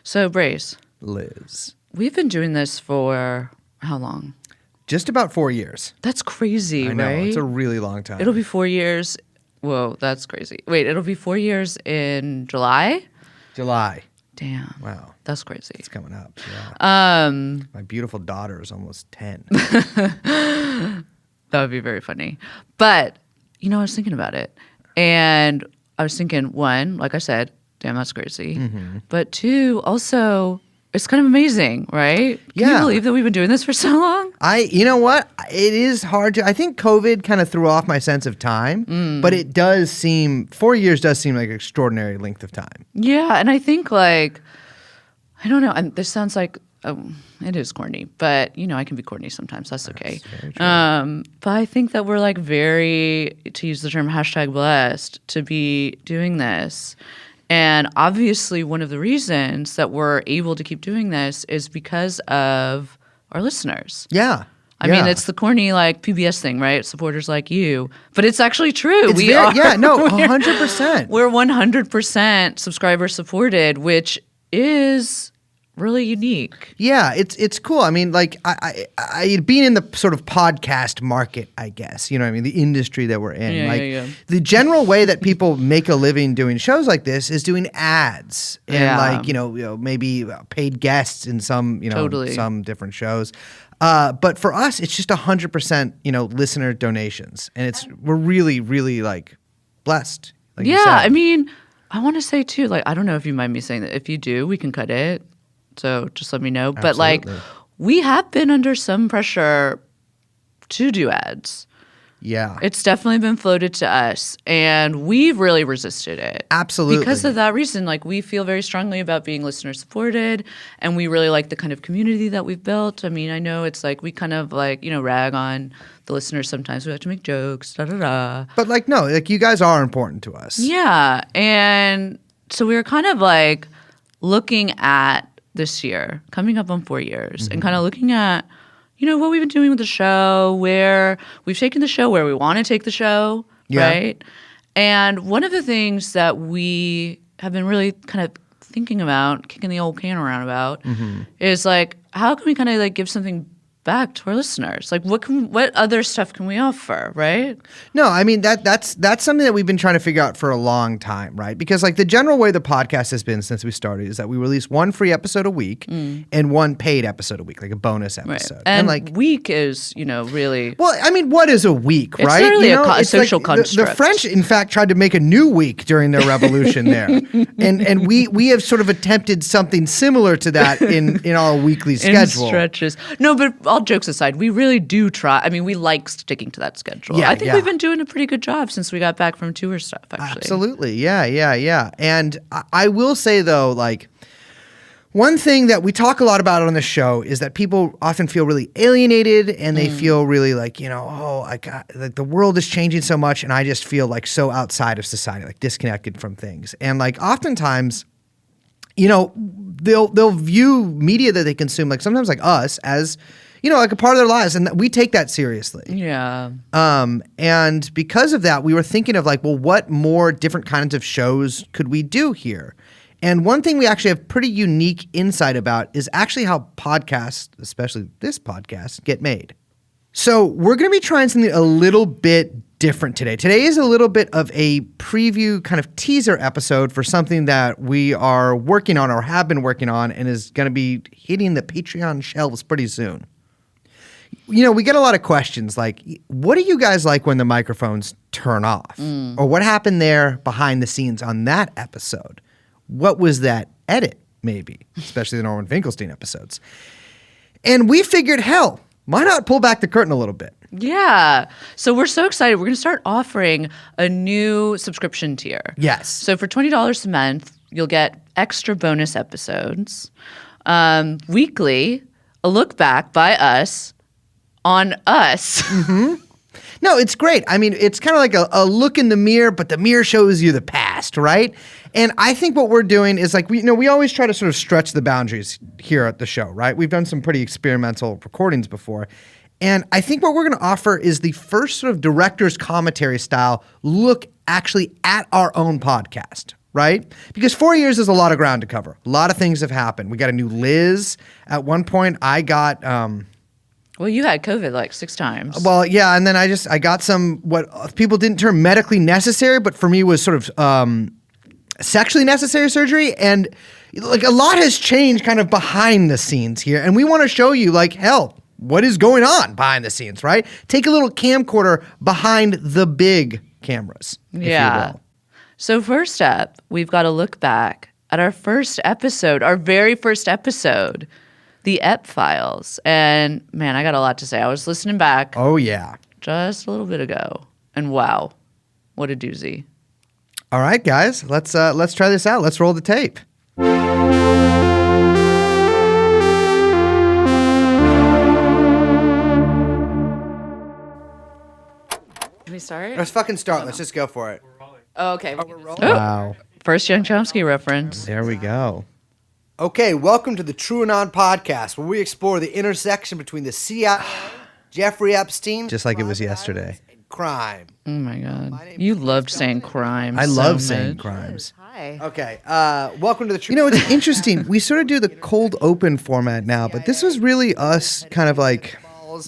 So, Brace. Liz. We've been doing this for how long? Just about 4 years. That's crazy, I know. right? It's a really long time. It'll be 4 years. Whoa, that's crazy. Wait, it'll be 4 years in July? July. Damn. Wow. That's crazy. It's coming up. Yeah. My beautiful daughter is almost 10. That would be very funny. But, I was thinking about it. And I was thinking, one, like I said, damn, that's crazy. Mm-hmm. But two, also, it's kind of amazing, right? Can you believe that we've been doing this for so long? You know what? It is hard to, I think COVID kind of threw off my sense of time, but it does seem, 4 years does seem like an extraordinary length of time. Yeah, and I think I don't know, and this sounds like, it is corny, but I can be corny sometimes. That's okay. But I think that we're very, to use the term #blessed, to be doing this. And obviously one of the reasons that we're able to keep doing this is because of our listeners. Yeah. I mean, it's the corny PBS thing, right? Supporters like you. But it's actually true. It's 100%. We're 100% subscriber supported, which is really unique. Yeah, it's cool. I mean, I being in the sort of podcast market, I guess, you know what I mean, the industry that we're in. The general way that people make a living doing shows like this is doing ads and maybe paid guests in some, some different shows. But for us, it's just 100%, listener donations, and we're really, really blessed. Like you said. I mean, I want to say too, I don't know if you mind me saying that. If you do, we can cut it. So just let me know. Absolutely. But we have been under some pressure to do ads. Yeah. It's definitely been floated to us, and we've really resisted it. Absolutely. Because of that reason, we feel very strongly about being listener supported, and we really like the kind of community that we've built. I mean, I know it's we kind of rag on the listeners sometimes. We have to make jokes, da-da-da. But no, you guys are important to us. Yeah. And so we were kind of looking at this year, coming up on 4 years, and kind of looking at, what we've been doing with the show, where we've taken the show, where we want to take the show, right? And one of the things that we have been really kind of thinking about, kicking the old can around about, is how can we kind of give something back to our listeners? What other stuff can we offer, right? No, I mean that's something that we've been trying to figure out for a long time, right? Because the general way the podcast has been since we started is that we release one free episode a week and one paid episode a week, a bonus episode. Right. And week is, really. Well, I mean, what is a week, it's right? It's literally a social construct. The French, in fact, tried to make a new week during their revolution there, and we have sort of attempted something similar to that in our weekly schedule. In stretches. No, but all jokes aside, we really do try. I mean, we like sticking to that schedule. I think we've been doing a pretty good job since we got back from tour stuff, actually. Absolutely. Yeah. And I will say, though, one thing that we talk a lot about on the show is that people often feel really alienated, and they feel really the world is changing so much, and I just feel so outside of society, disconnected from things. And oftentimes, they'll view media that they consume, sometimes us, as a part of their lives, and we take that seriously. Yeah. And because of that, we were thinking of what more different kinds of shows could we do here? And one thing we actually have pretty unique insight about is actually how podcasts, especially this podcast, get made. So we're going to be trying something a little bit different today. Today is a little bit of a preview kind of teaser episode for something that we are working on or have been working on and is going to be hitting the Patreon shelves pretty soon. We get a lot of questions what do you guys like when the microphones turn off? Or what happened there behind the scenes on that episode? What was that edit, maybe? Especially the Norman Finkelstein episodes. And we figured, hell, why not pull back the curtain a little bit? Yeah. So we're so excited. We're going to start offering a new subscription tier. Yes. So for $20 a month, you'll get extra bonus episodes. Weekly, a look back by us on us. No, it's great. I mean, it's kind of like a look in the mirror, but the mirror shows you the past, right? And I think what we're doing is we always try to sort of stretch the boundaries here at the show, right? We've done some pretty experimental recordings before. And I think what we're going to offer is the first sort of director's commentary style look actually at our own podcast, right? Because 4 years is a lot of ground to cover. A lot of things have happened. We got a new Liz. At one point, I got... Well, you had COVID like 6 times. Well, yeah, and then I got some what people didn't term medically necessary, but for me was sort of sexually necessary surgery, and like a lot has changed kind of behind the scenes here, and we want to show you like hell what is going on behind the scenes, right? Take a little camcorder behind the big cameras, if you will. So first up, we've got to look back at our first episode, our very first episode. The Ep Files. And man, I got a lot to say. I was listening back. Oh, yeah. Just a little bit ago. And wow, what a doozy. All right, guys, let's try this out. Let's roll the tape. Can we start? Let's fucking start. Let's just go for it. Oh, okay. We're rolling. Wow. First Young Chomsky reference. There we go. Okay, welcome to the TrueAnon podcast, where we explore the intersection between the CIA, Jeffrey Epstein, just like it was yesterday, and crime. Oh my God, you loved saying crime. I so love much. saying crimes. Hi. Okay, welcome to the. You know, it's interesting. We sort of do the cold open format now, but this was really us kind of like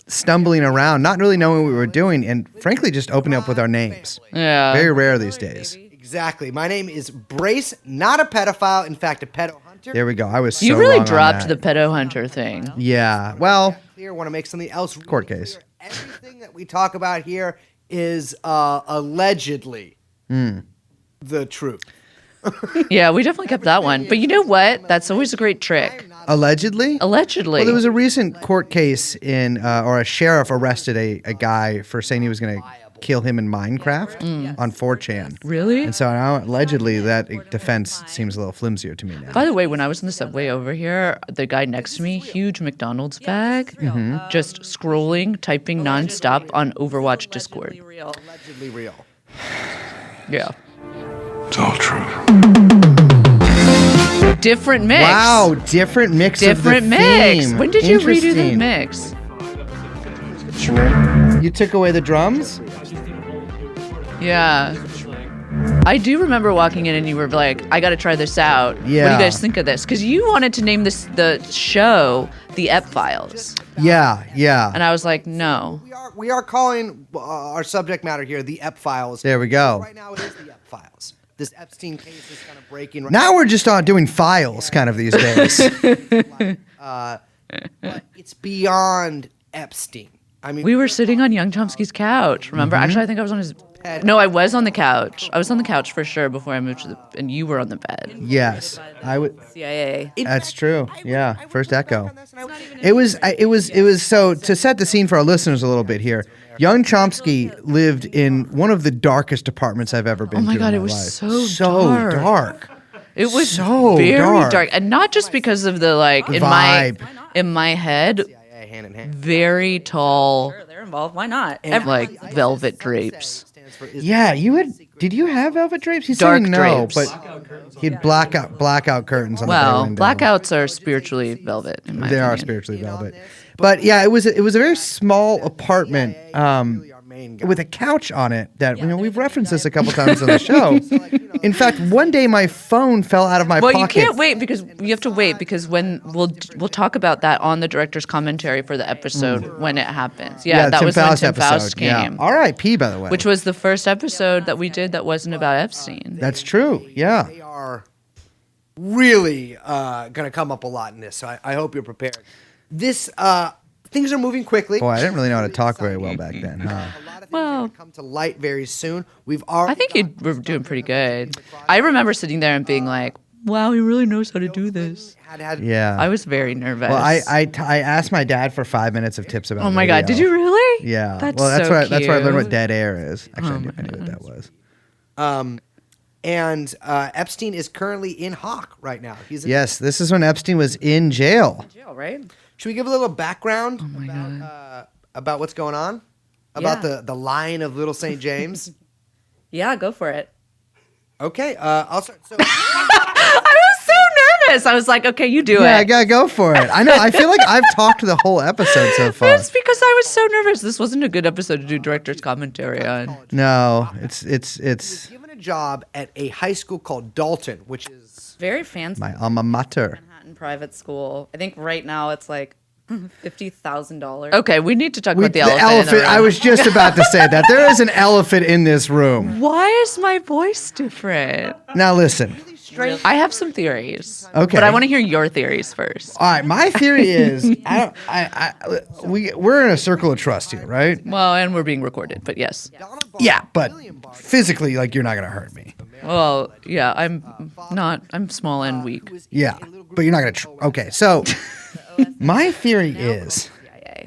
stumbling around, not really knowing what we were doing, and frankly, just opening up with our names. Yeah, very rare these days. Exactly. My name is Brace, not a pedophile. In fact, a pedo hunter. There we go. I was so you really wrong on dropped that. the pedo hunter thing. Yeah. Well, Here, want to make something else really court case. clear. Everything that we talk about here is allegedly the truth. Yeah, we definitely kept that one. But you know what? That's always a great trick. allegedly. Allegedly. Well, there was a recent court case or a sheriff arrested a guy for saying he was going to kill him in Minecraft on 4chan. Really? And so now, allegedly, that defense seems a little flimsier to me now. By the way, when I was in the subway over here, the guy next to me, huge McDonald's bag, just scrolling, typing nonstop on Overwatch Discord. Allegedly real. Yeah. It's all true. Different mix. Wow, different mix Different of the mix. theme. When did you redo the Interesting. mix? You took away the drums? Yeah. I do remember walking in and you were like, I got to try this out. What do you Yeah. guys think of this? Because you wanted to name the show The Ep Files. Yeah, yeah. And I was like, no. We are calling our subject matter here the Ep Files. There we go. Right now it is the Ep Files. This Epstein case is kind of breaking. Right Now we're just doing files kind of these days. but it's beyond Epstein. I mean, We were sitting on Young Chomsky's couch, remember? Actually, I think I was on his... No, I was on the couch. I was on the couch for sure before I moved to the... And you were on the bed. Yes, I would. CIA. That's true. Yeah, first echo. It was so to set the scene for our listeners a little bit here. Young Chomsky lived in one of the darkest apartments I've ever been to. Oh my God, in it was life. so dark. dark. It was So very dark. And not just because of the, like, in vibe. my head, CIA hand in hand. very tall, Sure, they're involved. Why not? like, velvet drapes. Yeah, did you have velvet drapes? He's Dark saying no, drapes. but he had blackout curtains on the Well, bay window. blackouts are spiritually velvet, in my They are opinion. spiritually velvet. But yeah, it was a very small apartment with a couch on it that we've referenced this a couple times on the show. In fact, one day my phone fell out of my Well, pocket. you can't wait because you have to wait because when we'll talk about that on the director's commentary for the episode when it happens. Yeah, that Tim was when Faust Tim episode. Faust Yeah. came, R.I.P. by the way. which was the first episode that we did that wasn't about Epstein. That's true. Yeah. They are really going to come up a lot in this, so I hope you're prepared. This things are moving quickly. Boy, I didn't really know how to talk very well back then, huh? A lot of things Well- are going to come to light very soon. We've already. I think you were doing pretty good. I remember sitting there and being like, wow, he really knows how to do this. had Yeah. I was very nervous. Well, I asked my dad for 5 minutes of tips about. Oh my God, did video. you really? Yeah. That's well, that's so where I learned what cute. dead air is. Actually, Oh I knew my what that was. And Epstein is currently in Hawk right now. He's in, Yes, this is when Epstein was in jail. Jail, right? Should we give a little background Oh about what's going on? About Yeah. the line of Little St. James? Yeah, go for it. Okay, I'll start. So, I was so nervous. I was like, okay, you do Yeah, I it. gotta go for it. I know. I feel like I've talked the whole episode so far. It's because I was so nervous. This wasn't a good episode to do director's commentary on. No, it's given a a job at a high school called Dalton, which is Very fancy. My alma mater. Manhattan private school. I think right now it's like $50,000. Okay, we need to talk about the elephant. In the room. I was just about to say that. There is an elephant in this room. Why is my voice different? Now listen. I have some theories. Okay. But I want to hear your theories first. All right, my theory is we're in a circle of trust here, right? Well, and we're being recorded, but yes. Yeah, but physically, like, you're not gonna hurt me. Well, yeah, I'm small and weak. Yeah, but you're not gonna. Okay, so my theory is,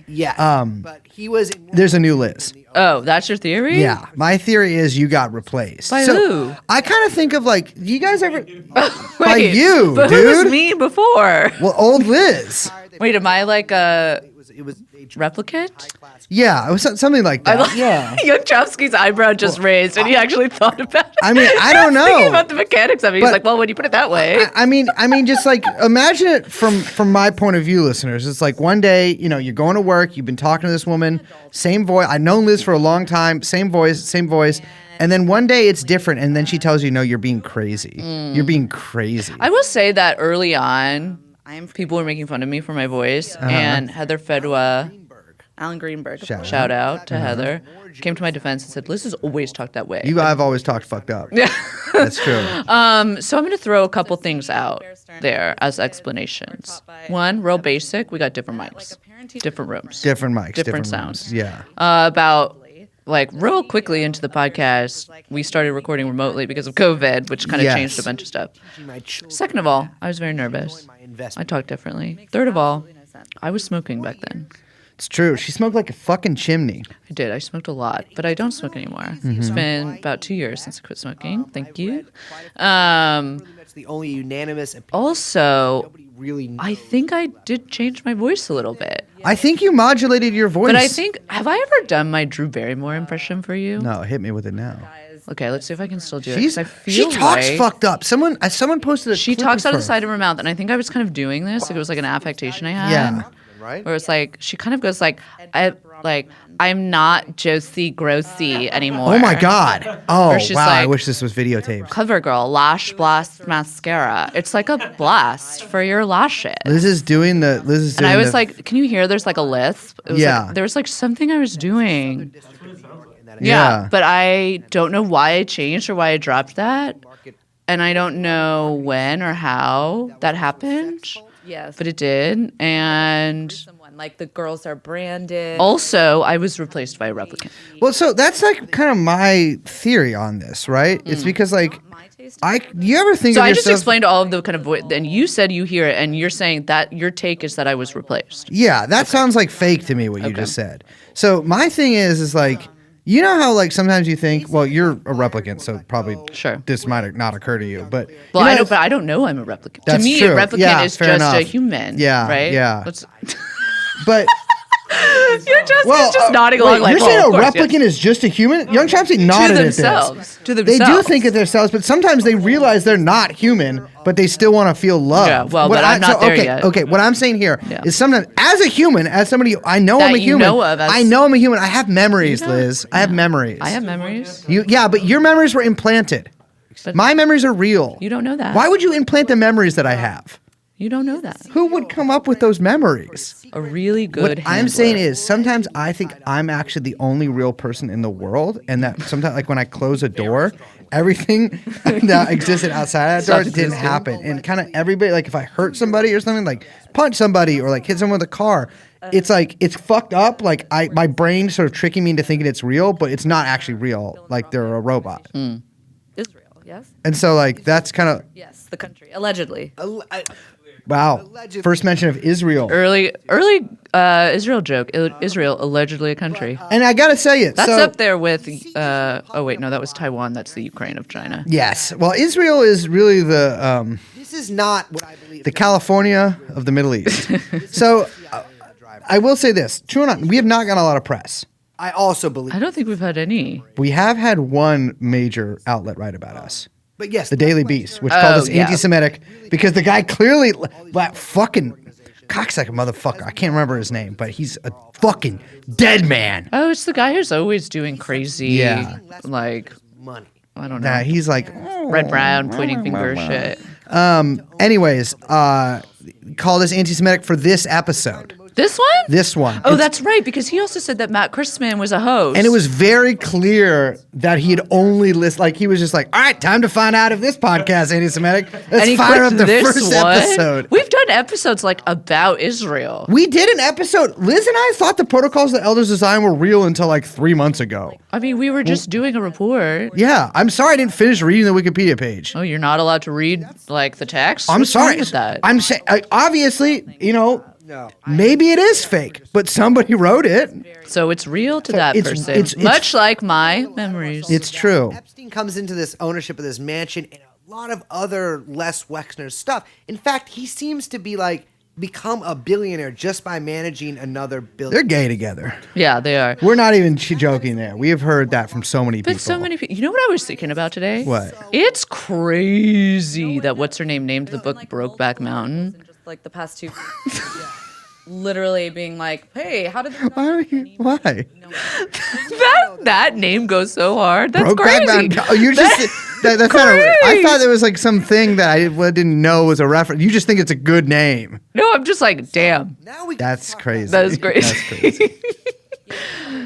but he was. there's a new Liz. Oh, that's your theory? Yeah, my theory is you got replaced. By So, who? I kind of think of like, do you guys ever? Wait, By you, but dude. who was me before? Well, old Liz. Wait, am I like a replicant? Yeah, it was something like that. Yeah. Young Chomsky's eyebrow just raised, and he actually thought about it. I mean, I don't Thinking know. about the mechanics of it. He's But- like, well, when you put it that way. I mean, just like imagine it from my point of view, listeners. It's like one day, you're going to work, you've been talking to this woman, same voice. I've known Liz for a long time, same voice, and then one day it's different, and then she tells you, no, you're being crazy. You're being crazy. I will say that early on, people were making fun of me for my voice, and Heather Fedwa, Alan Greenberg. shout out to Heather, came to my defense and said, Liz has always talked that way. I've always talked fucked up. Yeah, that's true. So I'm going to throw a couple things out there as explanations. One, real basic, we got different mics, different rooms, Different mics, different rooms. sounds. Yeah. About like real quickly into the podcast, we started recording remotely because of COVID, which kind of Yes. changed a bunch of stuff. Second of all, I was very nervous. I talked differently. Third of all, I was smoking back then. It's true. She smoked like a fucking chimney. I did. I smoked a lot, but I don't smoke anymore. It's been about 2 years since I quit smoking. Thank you. That's the only unanimous opinion. Also, Nobody really knows. I think I did change my voice a little bit. I think you modulated your voice. But I think, have I ever done my Drew Barrymore impression for you? No, hit me with it now. Okay, let's see if I can still do it. She's 'cause I she feel talks like fucked up. Someone posted a she clip talks of out of her. the side of her mouth, and I think I was kind of doing this. Like it was like an affectation I had. Yeah. Right? Where it's like she kind of goes like, I'm not Josie Grossi anymore. Oh my god. Oh Or she's wow. I like- wish this was videotaped. Cover girl, lash blast mascara. It's like a blast for your lashes. Liz is doing And I was like, can you hear there's like a lisp? It was Yeah. Like, there was like something I was doing. Yeah. But I don't know why I changed or why I dropped that. And I don't know when or how that happened. Yes. But it did. And Someone like the girls are branded. also, I was replaced by a replicant. Well, so that's like kind of my theory on this, right? It's because like My taste. you ever think So of I just yourself? explained all of the kind of voice, and you said you hear it, and you're saying that your take is that I was replaced. Yeah, that sounds like fake to me what you just said. So my thing is like, you know how like sometimes you think, well, you're a replicant, so probably Sure. this might not occur to you, but Well, you I know, don't, but I don't know I'm a replicant. That's to me, true. a replicant Yeah, is fair just a enough. human. Yeah, right. yeah. Let's, but you're just just nodding wait, along like, you're well, saying of a course, replicant yes. is just a human? Young Chomsky to nodded at themselves. this. To They themselves. do think of themselves, but sometimes they realize they're not human, but they still want to feel love. Yeah, well, but I'm not there yet. Okay, what I'm saying here is Yeah. sometimes, as a human, as somebody, I know That I'm a you human. know of as- I know I'm a human. I have memories, You know- Liz. I have memories. I have memories. Yeah, but your memories were implanted. But My memories are real. you don't know that. Why would you implant the memories that I have? You don't know that. Who would come up with those memories? A really good. What I'm saying is sometimes I think I'm actually the only real person in the world, and that sometimes, like when I close a door, everything that existed outside that door Stops didn't existing. happen. And kind of everybody, like if I hurt somebody or something, like punch somebody or like hit someone with a car, it's like it's fucked up. Like my brain sort of tricking me into thinking it's real, but it's not actually real. Like they're a robot. Israel. Yes. And so like that's kind of Yes. The country. Allegedly. wow. First mention of Israel. early Israel joke. Israel allegedly a country. And I gotta say it. That's so, up there with. Oh wait, no, that was Taiwan. That's the Ukraine of China. Yes. Well, Israel is really This is not what I believe. the California of the Middle East. So I will say this: TrueAnon, we have not gotten a lot of press. I also believe. I don't think we've had any. We have had one major outlet write about us, But yes, the Daily Beast, which called us yeah. anti-Semitic because the guy clearly, that fucking cocksucker motherfucker, I can't remember his name, but he's a fucking dead man. Oh, it's the guy who's always doing crazy. Yeah. Like money. I don't know. Nah, he's like Red, brown, pointing finger shit. Anyways, call this anti-Semitic for this episode. This one? This one. Oh, that's right, because he also said that Matt Christman was a host. And it was very clear that he had only listened. Like he was just like, all right, time to find out if this podcast is anti-Semitic. Let's fire up the first episode. We've done episodes like about Israel. We did an episode. Liz and I thought the protocols the elders designed were real until like 3 months ago. I mean, we were just doing a report. Yeah, I'm sorry I didn't finish reading the Wikipedia page. Oh, you're not allowed to read like the text? I'm What's wrong sorry. with that? I'm saying obviously, maybe it is fake, but somebody wrote it. So it's real to that person. it's- much like my memories. It's true. Epstein comes into this ownership of this mansion and a lot of other Les Wexner stuff. In fact, he seems to be like become a billionaire just by managing another They're billion. gay together. Yeah, they are. We're not even joking there. We have heard that from so many people. But so many people. You know what I was thinking about today? What? It's crazy that what's her name named the book Brokeback Mountain. And just like the past 2 weeks, literally being like, hey, how did this Why? That name goes so hard. That's Brokeback crazy. Mountain. Oh, you just that's not I thought there was like something that I didn't know was a reference. You just think it's a good name. No, I'm just like, damn. Now we That's crazy. That is crazy. That's crazy.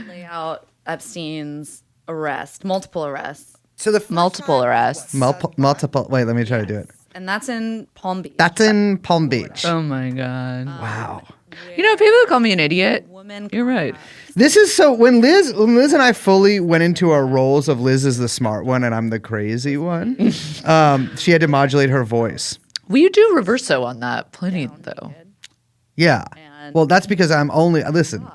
lay out Epstein's arrest, multiple arrests. So the first Multiple time- arrests. Multiple. Wait, let me try to do it. And that's in Palm Beach. That's in Palm Beach. Oh my god. Wow. You know, people call me an idiot. Woman. You're right. This is so when Liz and I fully went into our roles of Liz is the smart one and I'm the crazy one. She had to modulate her voice. We do reverso on that plenty though. Yeah. And- Well, that's because I'm only listen.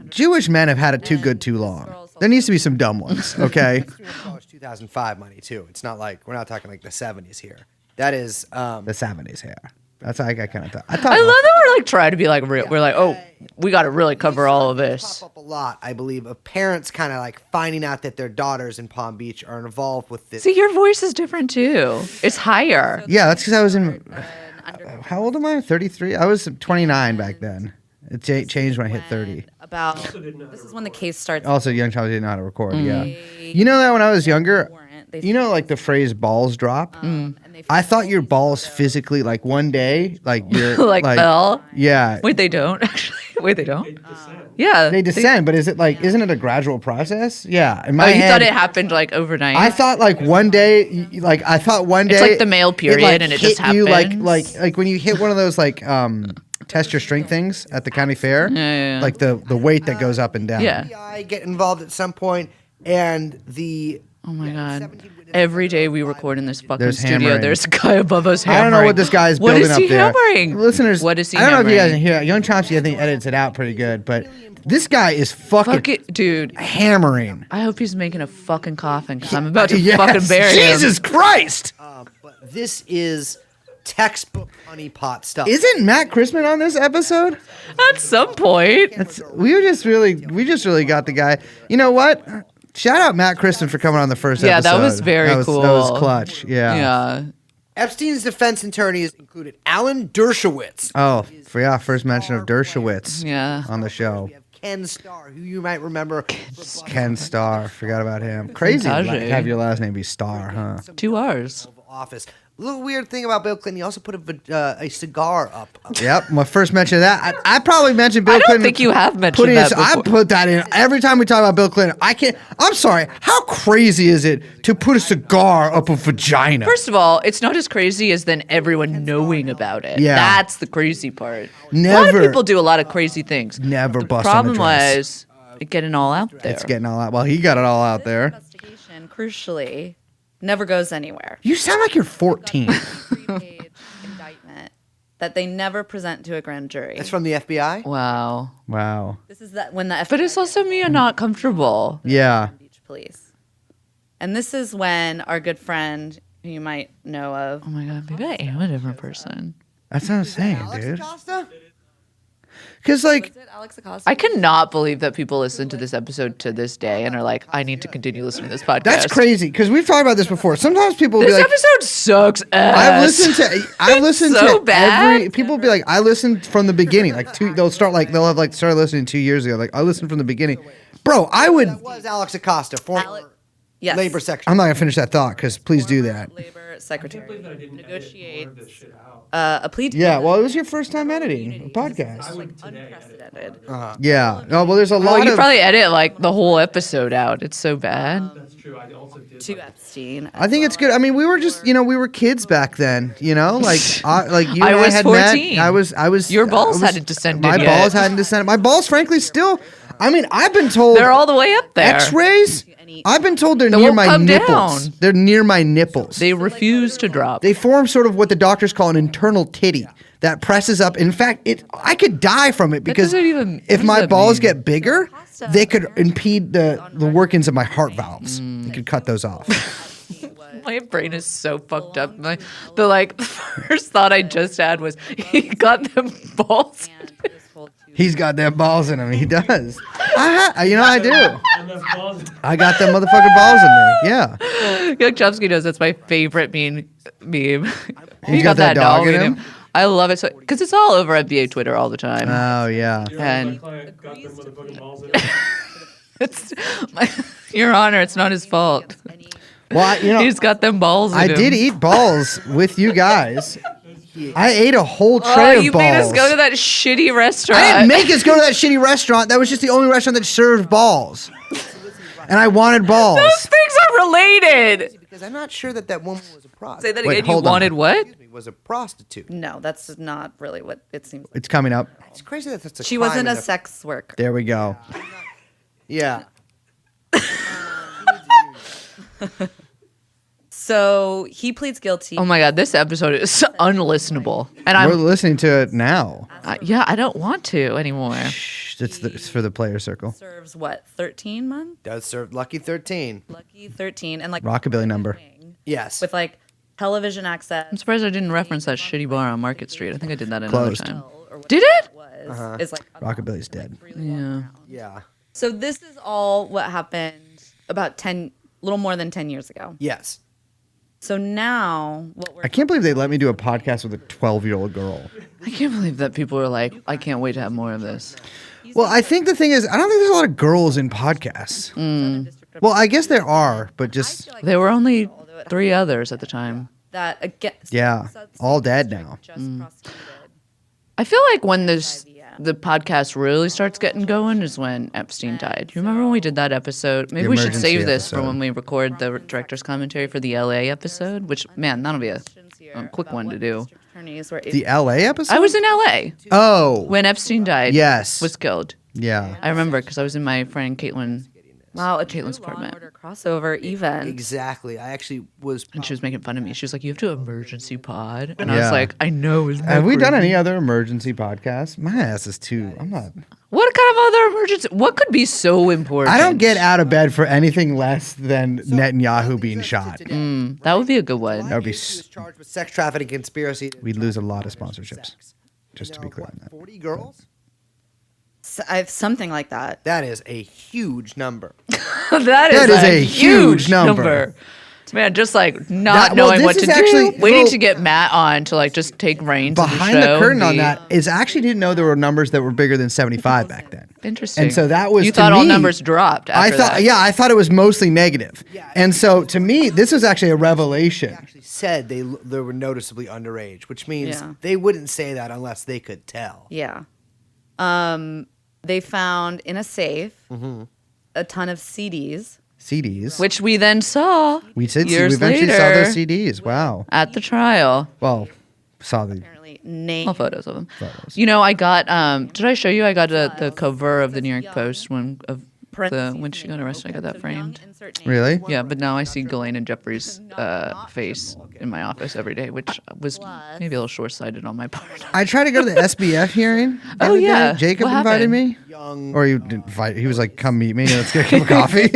Jewish men have had it too good too long. There needs to be some dumb ones, okay? College 2005 money too. It's not like we're not talking like the 70s here. That is The 70s hair. That's how I kind of thought. I I love that we're like trying to be like real. We're like, oh, we got to really cover all of this. pop up a lot, I believe, of parents kind of like finding out that their daughters in Palm Beach are involved with this. See, your voice is different too. It's higher. Yeah, that's because I was in. How old am I? 33. I was 29 back then. It changed when I hit 30. About this is when the case starts. Also, young child didn't know how to record. Yeah. You know that when I was younger, you know, like the phrase "balls drop." I thought your balls physically, like one day, like you're Like fell? Yeah. Wait, they don't actually. Wait, they don't. Yeah, They descend, but is it like? Isn't it a gradual process? Yeah. In my Oh, you head, thought it happened like overnight? I thought like one day, like I thought one day. It's like the male period and it just hit you happens. like when you hit one of those like test your strength things at the county fair. Yeah. Like the weight that goes up and down. Yeah. FBI get involved at some point, and the Oh my god! Every day we record in this fucking There's studio, hammering. there's a guy above us I hammering. don't know what this guy is What building is up he there. hammering? Listeners, What is he I don't know if you guys hammering? can hear. Young Chomsky, I think, edits it out pretty good, but this guy is fucking Fuck it, dude. hammering. I hope he's making a fucking coffin because I'm about to Yes. fucking bury him. Jesus Christ! but this is textbook honeypot stuff. Isn't Matt Christman on this episode? At some point. We just really got the guy. You know what? Shout out Matt Christman for coming on the first Yeah, episode. that was very cool. That was clutch. Yeah. Yeah. Epstein's defense attorneys included Alan Dershowitz. Oh, first mention of Dershowitz Yeah. on the show. We have Ken Starr, who you might remember. Ken Starr. Forgot about him. Crazy. Vintage. Like, have your last name be Starr, huh? 2 hours. Office. A little weird thing about Bill Clinton, he also put a cigar up. Yep. My first mention of that. I probably mentioned Bill I don't Clinton. think you have mentioned putting that I before. put that in every time we talk about Bill Clinton. I'm sorry. How crazy is it to put a cigar up a vagina? First of all, it's not as crazy as then everyone knowing about it. Yeah. That's the crazy part. A lot Never- of people do a lot of crazy things. Never The bust on the problem dress. was it getting all out there. It's getting all out. Well, he got it all out there. Investigation, crucially, never goes anywhere. You sound like you're 14. 3-page indictment that they never present to a grand jury. That's from the FBI. Wow. Wow. This is that when the FBI But it's also me not comfortable. Yeah. Beach Police, and this is when our good friend, who you might know of, Oh my god, maybe I am a different person. That's what I'm saying, dude. Acosta? Because, like, is it Alex Acosta? I cannot believe that people listen to this episode to this day and are like, I need to continue listening to this podcast. that's crazy. Because we've talked about this before. Sometimes people will be This like, episode sucks ass. I've listened so to bad. every. People will be like, I listened from the beginning. Like, they'll have started listening 2 years ago. Like, I listened from the beginning. Bro, I would. That was Alex Acosta, former Yes. labor secretary. I'm not gonna finish that thought because please do that. Labor secretary negotiates shit out. a plea deal. Yeah, well, it was your first time editing a podcast. Like unprecedented. Yeah. No, well, there's a Well, lot you of. probably edit like the whole episode out. It's so bad. That's true. I also did. To Epstein. I think it's good. I mean, we were just, we were kids back then, like you I and was had 14. met. I was. Your balls I was- hadn't descended My yet. balls hadn't descended. My balls, frankly, still. I mean, I've been told They're all the way up there. X-rays. I've been told they're They near won't my come nipples. down. They're near my nipples. They refuse to drop. They form sort of what the doctors call an internal titty that presses up. In fact, I could die from it because doesn't even- if what does my that balls mean? get bigger, they could impede the workings of my heart valves. They could cut those off. My brain is so fucked up. The first thought I just had was he got them balls. He's got them balls in him. He does. I do. And the balls. I got them motherfucking balls in me. Yeah. Young Chomsky knows that's my favorite meme. He's got that dog in him? I love it so because it's all over NBA Twitter all the time. Oh yeah. And- My client got them motherfucking balls in it. It's Your Honor, it's not his fault. Well, He's got them balls in I him. did eat balls with you guys. I ate a whole Oh, tray of you balls. made us go to that shitty restaurant. I didn't make us go to that shitty restaurant. That was just the only restaurant that served balls. And I wanted balls. Those things are related. Because I'm not sure that woman was a prostitute. Say that Wait, again. You hold on. wanted what? Excuse me, was a prostitute. No, that's not really what it seems like. It's coming up. It's crazy that that's a She crime wasn't in a the- sex worker. There we go. Yeah. So he pleads guilty. Oh my god, this episode is unlistenable, and We're I'm listening to it now. yeah, I don't want to anymore. Shh, it's for the player circle. Serves what, 13 months? Does serve Lucky 13. Lucky 13, and like Rockabilly number. Yes. with like television access. I'm surprised I didn't reference that shitty bar on Market Street. I think I did that another Closed. time. Or whatever Did it? Was, is like Rockabilly's dead. Yeah. Yeah. So this is all what happened about 10, little more than 10 years ago. Yes. So now what we're I can't believe they let me do a podcast with a 12-year-old girl. I can't believe that people are like, I can't wait to have more of this. Well, I think the thing is, I don't think there's a lot of girls in podcasts. Well, I guess there are, but just There were only 3 others at the time. that against Yeah, all dead now. just prosecuted. I feel like when the podcast really starts getting going is when Epstein died. You remember when we did that episode? Maybe we should emergency save this for episode. when we record the director's commentary for the LA episode, which, man, that'll be a quick one to do. The LA episode? I was in LA Oh, when Epstein died. Yes. Was killed. yeah. I remember because I was in my friend Caitlin's Caitlin's apartment. Order crossover event. Exactly. I actually was. And she was making fun of me. She was like, "You have to emergency pod," and I Yeah. was like, "I know." Have we done any other emergency podcasts? My ass is too. I'm not. What kind of other emergency? What could be so important? I don't get out of bed for anything less than Netanyahu being shot. That would be a good one. That would be. He was charged with sex trafficking conspiracy. We'd lose a lot of sponsorships. Just to be clear What, on that. 40 girls? I have something like that. That is a huge number. That is a huge number. Man, just like Well, not knowing this what to is actually- do, waiting well, to get Matt on to like just take reins of Behind the the show. curtain on and be- that is I actually didn't know there were numbers that were bigger than 75 back then. Interesting. And so that was you to thought all me- numbers dropped. I After thought, that. yeah, I thought it was mostly negative. And so to me, this was actually a revelation. Actually said they were noticeably underage, which means Yeah. they wouldn't say that unless they could tell. Yeah. They found in a safe a ton of CDs. CDs. which we then saw. we did see, years we eventually saw later those CDs. Wow. at the trial. Well, saw the Apparently, named All photos of them. photos. You know, I got. Did I show you? I got the cover of the New York Post when she got arrested. I got that framed. Really? Yeah, but now I see Ghislaine and Jeffrey's face in my office every day, which was maybe a little short-sighted on my part. I tried to go to the SBF hearing. the Oh, other day. yeah. Jacob What invited happened? me. Young. Or he didn't invite. He was like, "Come meet me. Let's get a cup of coffee."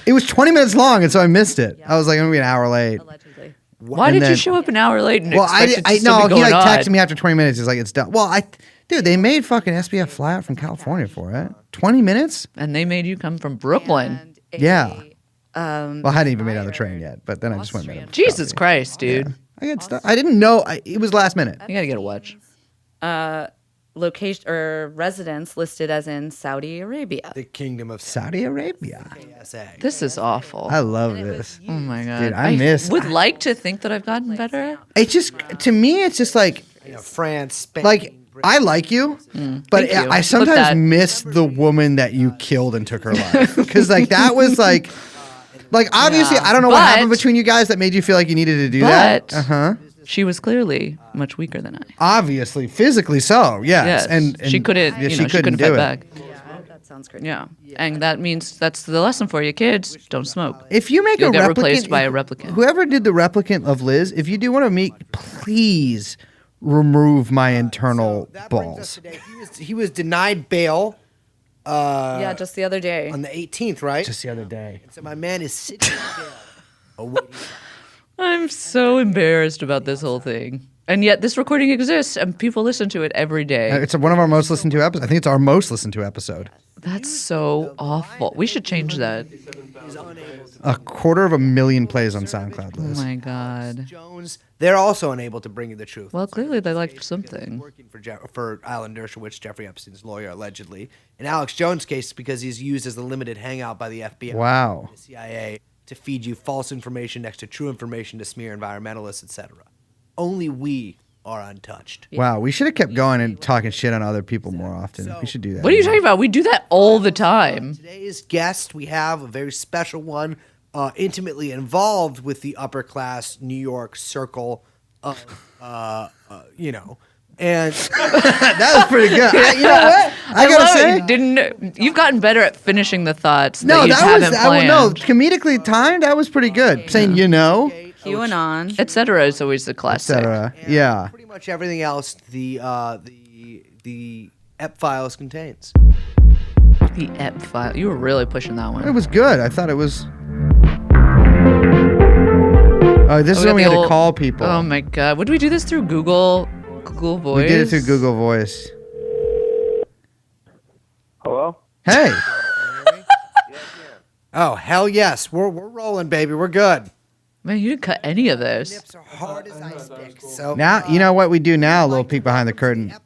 It was 20 minutes long, and so I missed it. I was like, "I'm gonna be an hour late." Allegedly. Why And did you then- show up an hour late and Well, expect it to I still no. be He going like on? texted me after 20 minutes. He's like, "It's done." Well, dude, they made fucking SBF fly out from California for it. 20 minutes? And they made you come from Brooklyn. And a, Yeah. Well, I hadn't even made it on the train yet, but then I just went. and made him Jesus coffee. Christ, dude. I got stuff. I didn't know. It was last minute. You gotta get a watch. location or residence listed as in Saudi Arabia. The Kingdom of Saudi Arabia. SA. This is awful. I love this. Oh my god. Dude, I miss- would like to think that I've gotten better. It's just, to me, it's just like, France, Spain. like, I like you, but Thank you. I But sometimes that- miss the woman that you killed and took her life. Because, like, that was like obviously, Yeah. I don't know what But- happened between you guys that made you feel like you needed to do that. But she was clearly much weaker than I. Obviously, physically so, yes. Yes. And she couldn't, yeah, she couldn't do fight it. back. That sounds great. Yeah. And that means that's the lesson for you kids. Don't smoke. If you make You'll a get replicant, replaced by a replicant. Whoever did the replicant of Liz, if you do want to meet, please remove my internal That brings us balls. today. He was denied bail Yeah, just the other day. on the 18th, right? Just the other day. So my man is sitting in jail awaiting trial. I'm so embarrassed about this whole thing. And yet this recording exists and people listen to it every day. It's one of our most listened to episodes. I think it's our most listened to episode. That's so awful. We should change that. He's unable to. 250,000 plays on SoundCloud, Oh Liz. my god. Jones, they're also unable to bring you the truth. Well, clearly they liked He's something. working for Alan Dershowitz, Jeffrey Epstein's lawyer, allegedly. In Alex Jones' case, because he's used as the limited hangout by the FBI, Wow. the CIA, to feed you false information next to true information to smear environmentalists, etc. Only we are untouched. Wow, we should have kept going and talking shit on other people more often. We should do that. What are you talking about? We do that all the time. Today's guest, we have a very special one, intimately involved with the upper class New York circle of, and That was pretty good. You know what? I gotta love it. say, You've gotten better at finishing the thoughts no, that you that haven't was planned. no comedically timed. That was pretty good. Saying QAnon. Etc. is always the classic. etc. Yeah. pretty much everything else the EP files contains. The EP file. You were really pushing that It one. was good. I thought it was. Oh, this is got when we the had to old- call people. Oh my god. Would we do this through Google Voice? We did it through Google Voice. Hello? Hey. Oh hell yes, we're rolling, baby. We're good. Man, you didn't cut any of this. Nips are hard as ice picks. So Now you know what we do now. A little peek behind the curtain. to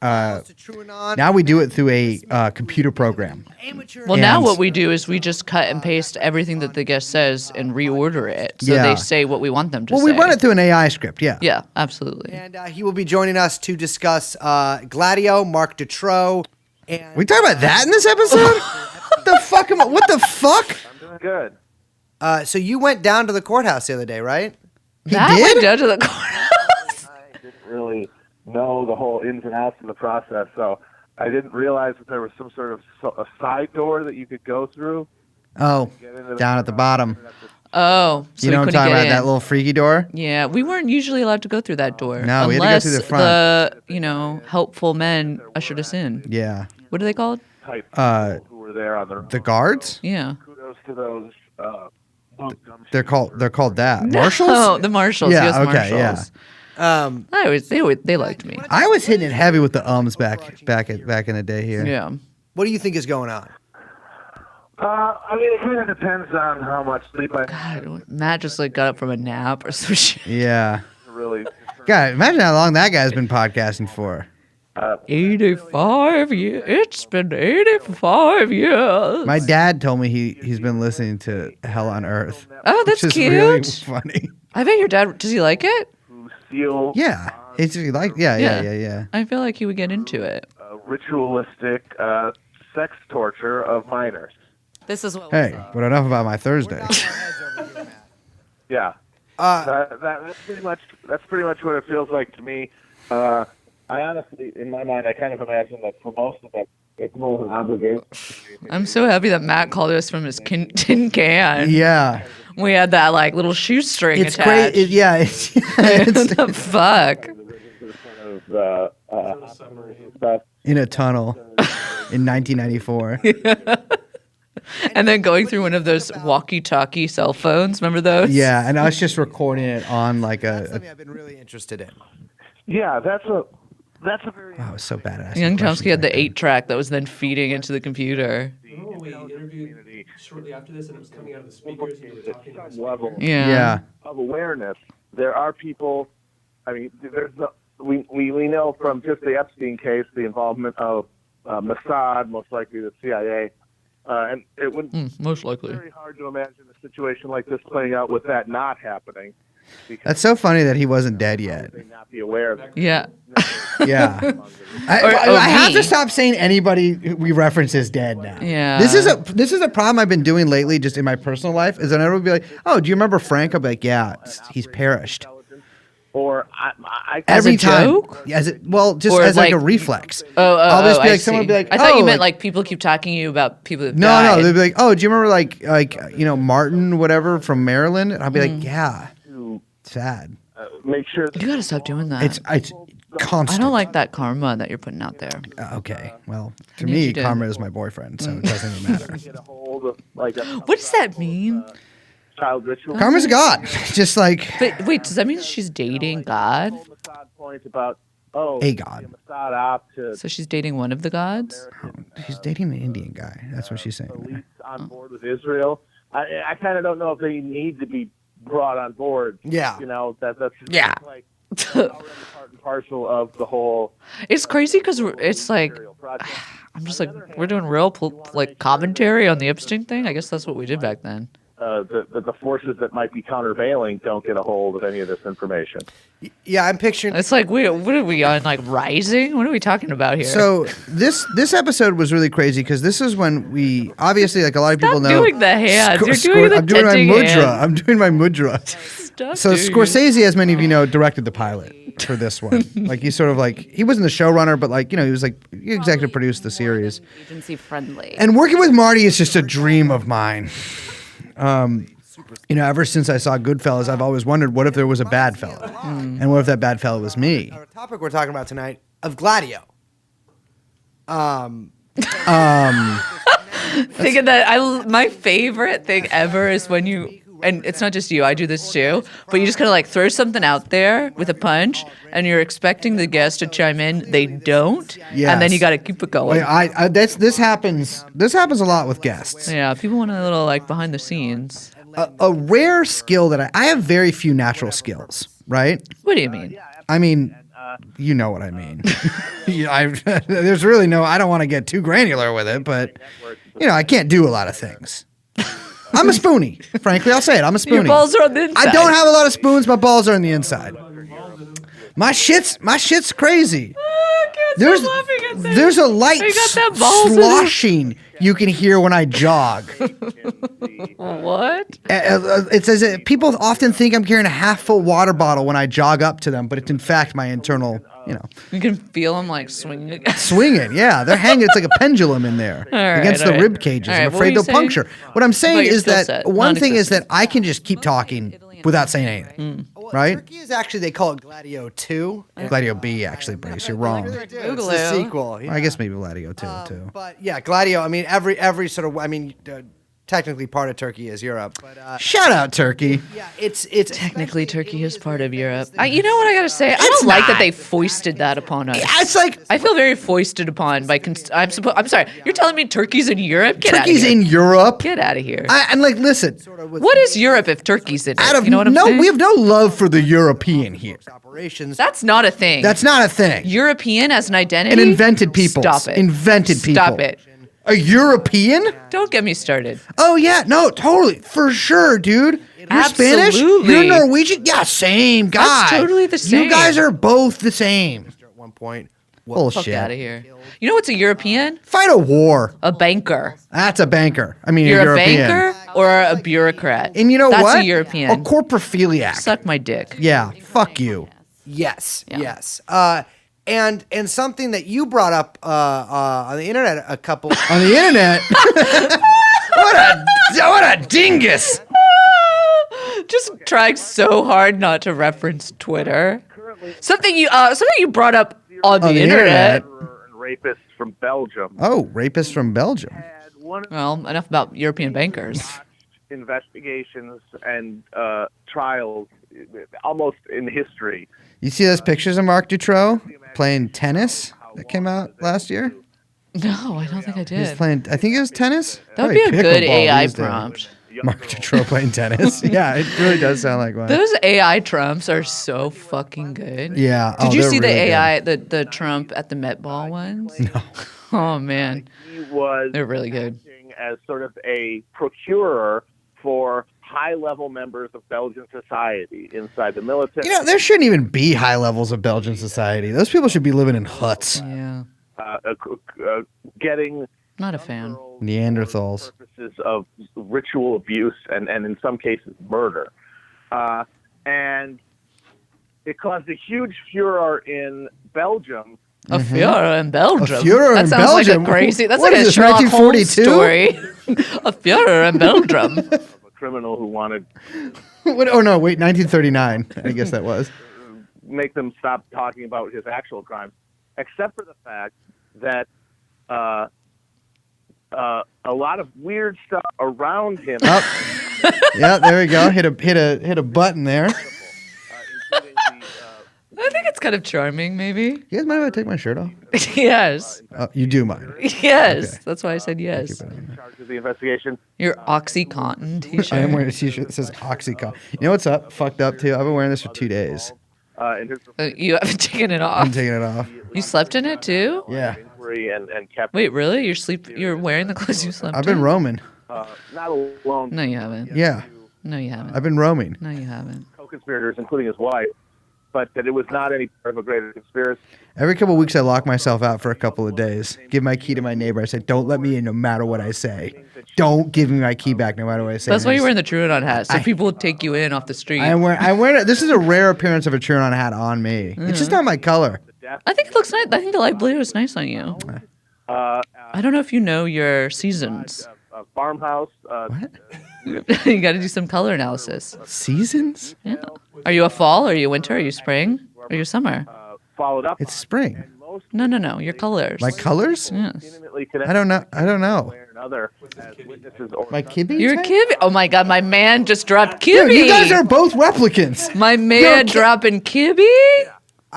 TrueAnon, Now we do it through a computer program. amateur. Well, now And- what we do is we just cut and paste everything that the guest says and reorder it so Yeah. they say what we want them to Well, say. we run it through an AI script. Yeah. Yeah, absolutely. And he will be joining us to discuss Gladio, Mark Dutroux, and We talk about that in this episode. What the fuck? What the fuck? Doing good. so you went down to the courthouse the other day, right? He that did? went down to the courthouse. I didn't really know the whole ins and outs of the process, so I didn't realize that there was some sort of a side door that you could go through. Oh, Get into the down at the bottom. Oh, so You we know what I'm couldn't talking get about? in. That little freaky door? Yeah, we weren't usually allowed to go through that door. No, we had to go unless through the front. helpful men ushered us in. Yeah. What are they called? Type Uh, people who were there on their The own. guards? Yeah. Kudos to those. They're called that. Marshals? Oh, the marshals. Yeah, U.S. okay, yeah. Marshals. They liked me. I was hitting it heavy with the ums back in the day here. Yeah. What do you think is going on? I mean, it kind of depends on how much sleep I God, Matt just got up from a nap or some shit. Yeah. really. God, imagine how long that guy's been podcasting for. 85 years. It's been 85 years. My dad told me he's been listening to Hell on Earth. Oh, that's which is cute. really funny. I bet your dad. Does he like it? Who seal Yeah. It's like yeah. I feel like he would get into it. ritualistic sex torture of minors. This is what. Hey, but enough about my Thursday. Yeah. That's pretty much what it feels like to me. I honestly, in my mind, I kind of imagine that for most of it, it's more of an obligation. I'm so happy that Matt called us from his tin can. Yeah. We had that like little shoestring It's attached. great. Yeah, it's What the fuck? Stuff. in a tunnel in 1994. And then going through one of those walkie-talkie cell phones. Remember those? Yeah, and us just recording it on like That's a something I've been really interested in. Yeah, that's a very. oh, it was so badass. Young Questions Chomsky had the back then. 8-track that was then feeding into the computer. Remember when we interviewed shortly after this and it was coming out of the speakers and you were talking to Some level Yeah. Yeah. of awareness. There are people. I mean, there's we know from just the Epstein case the involvement of Mossad, most likely the CIA, and it would most be likely. very hard to imagine a situation like this playing out with that not happening. That's so funny that he wasn't dead yet. They not be aware of it. Yeah. Yeah. Or I have me. to stop saying anybody we reference is dead now. Yeah. This is a problem I've been doing lately just in my personal life is that everyone will be like, "Oh, do you remember Frank?" I'll be like, "Yeah, he's perished." Or I As Every a time. joke? Yeah, just Or as like a like- reflex. I'll just be like, someone will be like, I thought "Oh, you meant like- like people keep talking to you about people that No, died. they'll be like, "Oh, do you remember like Martin whatever from Maryland?" And I'll be like, "Yeah." to Sad. make sure that You gotta stop doing that. It's constant. I don't like that karma that you're putting out there. Okay. Well, to need me, you to- karma is my boyfriend, so it doesn't even matter. get a hold of like a What does that mean? child ritual. Karma's a god. Just like But wait, does that mean she's dating God? Mossad point about A god. Mossad op to So she's dating one of the gods? she's dating an Indian guy. That's what she's saying. police on board with Israel. I kind of don't know if they need to be brought on board. Yeah. You know that's Yeah. like already part and parcel of the whole It's crazy because it's like Israel project. I'm just like we're doing real like commentary on the Epstein thing. I guess that's what we did back then. The forces that might be countervailing don't get a hold of any of this information. Yeah, I'm picturing. It's like what are we on like Rising? What are we talking about here? So this episode was really crazy because this is when we obviously like a lot of people Stop know. doing the hands. You're doing the I'm doing my touching mudra. hand. I'm doing my mudra. Stop So doing it. Scorsese, as many of you know, directed the pilot for this one. Like he's sort of like he wasn't the showrunner, but like he was like he executive produced the series. Agency friendly. And working with Marty is just a dream of mine. Ever since I saw Goodfellas, I've always wondered what if there was a bad fella, and what if that bad fella was me. Our topic we're talking about tonight of Gladio. Thinking that my favorite thing ever is when you and it's not just you, I do this too, but you just kind of like throw something out there with a punch and you're expecting the guest to chime in, they don't, and then you Yes. got to keep it going. This happens a lot with guests. Yeah, people want a little like behind the scenes. A rare skill that I have very few natural skills, right? What do you mean? I mean, you know what I mean. There's really no, I don't want to get too granular with it, but I can't do a lot of things. I'm a spoonie. Frankly, I'll say it. I'm a spoonie. Your balls are on the inside. I don't have a lot of spoons. My balls are on the inside. My shit's crazy. There's a light You got that balls in it. sloshing you can hear when I jog. What? It's as if people often think I'm carrying a half-full water bottle when I jog up to them, but it's in fact my internal, You can feel them like swinging. swinging. Yeah, they're hanging. It's like a pendulum in there against the rib cages. All right, I'm what were afraid you they'll puncture. What I'm saying About your is skill that set, one thing is non-existent. that I can just keep talking without saying anything. Right? Turkey is actually, they call it Gladio 2. Gladio B, actually, Brace. You're wrong. It's Google the it. sequel. I guess maybe Gladio too. But yeah, Gladio, I mean, every sort of, technically part of Turkey is Europe. But Shout out Turkey. yeah, it's Technically, Turkey is part of Europe. You know what I gotta say? I don't like that they foisted that upon us. It's like I feel very foisted upon by. I'm sorry. You're telling me Turkey's in Europe? Get out of Turkey's here. in Europe. Get out of here. And like, listen, What is Europe if Turkey's in it? out of You know what I'm no, saying? we have no love for the European here. operations. That's not a thing. That's not a thing. European as an identity. An invented people. Stop it. Invented people. Stop it. A European? Don't get me started. Oh yeah, no, totally, for sure, dude. You're Spanish. Absolutely. You're Norwegian. Yeah, same guy. That's totally the same. You guys are both the same. At one point. Fuck Bullshit. out of here. You know what's a European? Fight a war. A banker. That's a banker. I mean, You're a European. banker or a bureaucrat. And you know That's what? a European. A corpophiliac. Suck my dick. Yeah. Fuck you. Yes, Yeah. yes. And something that you brought up on the internet a couple. On the internet. what a dingus. Just trying so hard not to reference Twitter. Something you brought up on the internet. And rapists from Belgium. Oh, rapist from Belgium. Had one of Well, enough about European bankers. investigations and trials almost in history. You see those pictures of Marc Dutroux playing tennis that came out last year? No, I don't think I He was did. playing, I think it was tennis. That would be a Probably good pickleball AI these days. prompt. Mark Dutroux playing tennis. Yeah, it really does sound like one. Those AI Trumps are so fucking good. Yeah. Did you they're see the really good. AI, the Trump at the Met Ball ones? No. Oh man, He was they're really good. acting as sort of a procurer for high-level members of Belgian society inside the military. You know, there shouldn't even be high levels of Belgian society. Those people should be living in huts. Yeah, Getting not a fan. Neanderthals. purposes of ritual abuse and in some cases murder. And it caused a huge furor in Belgium. A Führer in Belgium. A Führer that in sounds Belgium? like a crazy. That's What like is a this, Sherlock Holmes 1942? story. A Führer in Belgium. Of a criminal who wanted Oh no, wait, 1939. I guess that was. make them stop talking about his actual crimes, except for the fact that a lot of weird stuff around him. Yeah, there we go. Hit a button there. Including I think it's kind of charming, maybe. You guys mind if I take my shirt off? Yes. Oh, you do mind. Yes. That's why I said yes. in charge of the investigation. Your OxyContin t-shirt. I am wearing a t-shirt that says Oxycontin. You know what's up? Fucked up too. I've been wearing this for 2 days. In his You haven't taken it off. I'm taking it off. You slept in it too? Yeah. inquiry and kept Wait, really? You're wearing the clothes you slept I've been in? roaming. not alone. No, you haven't. Yeah. No, you haven't. I've been roaming. No, you haven't. Co-conspirators, including his wife, but that it was not any part of a greater conspiracy. Every couple of weeks, I lock myself out for a couple of days. Give my key to my neighbor. I say, "Don't let me in, no matter what I say. Don't give me my key back, no matter what I say." That's why you're wearing. wearing the TrueAnon hat, so people will take you in off the street. I'm wearing it. This is a rare appearance of a TrueAnon hat on me. It's just not my color. I think it looks nice. I think the light blue is nice on you. I don't know if you know your seasons. A farmhouse. What? You got to do some color analysis. Seasons? Yeah. Are you a fall? Are you a winter? Are you spring? Are you summer? Followed up. It's spring. Most No. Your colors. My colors? Yes. intimately I connected don't know. to one another as witnesses or My kibby? You're a type? kibby. Oh my god, my man just dropped Dude, kibby. you guys are both replicants. My man dropping kibby.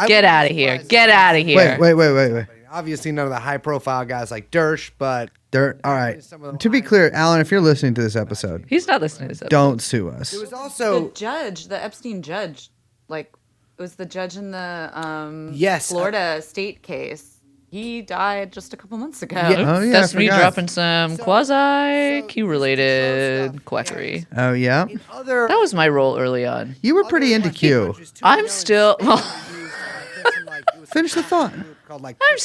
Get out of here. Get out of here. Wait. Obviously, none of the high-profile guys like Dersh, but All right. To be clear, Alan, if you're listening to this episode, He's not listening to this. don't sue us. it was also The Epstein judge, like, it was the judge in the Yes, Florida state case. He died just a couple months ago. Oh, yeah, That's I me forgot. dropping some quasi Q related quackery. Oh, yeah? other. That was my role early on. You were pretty into Q. I'm still. Finish the thought.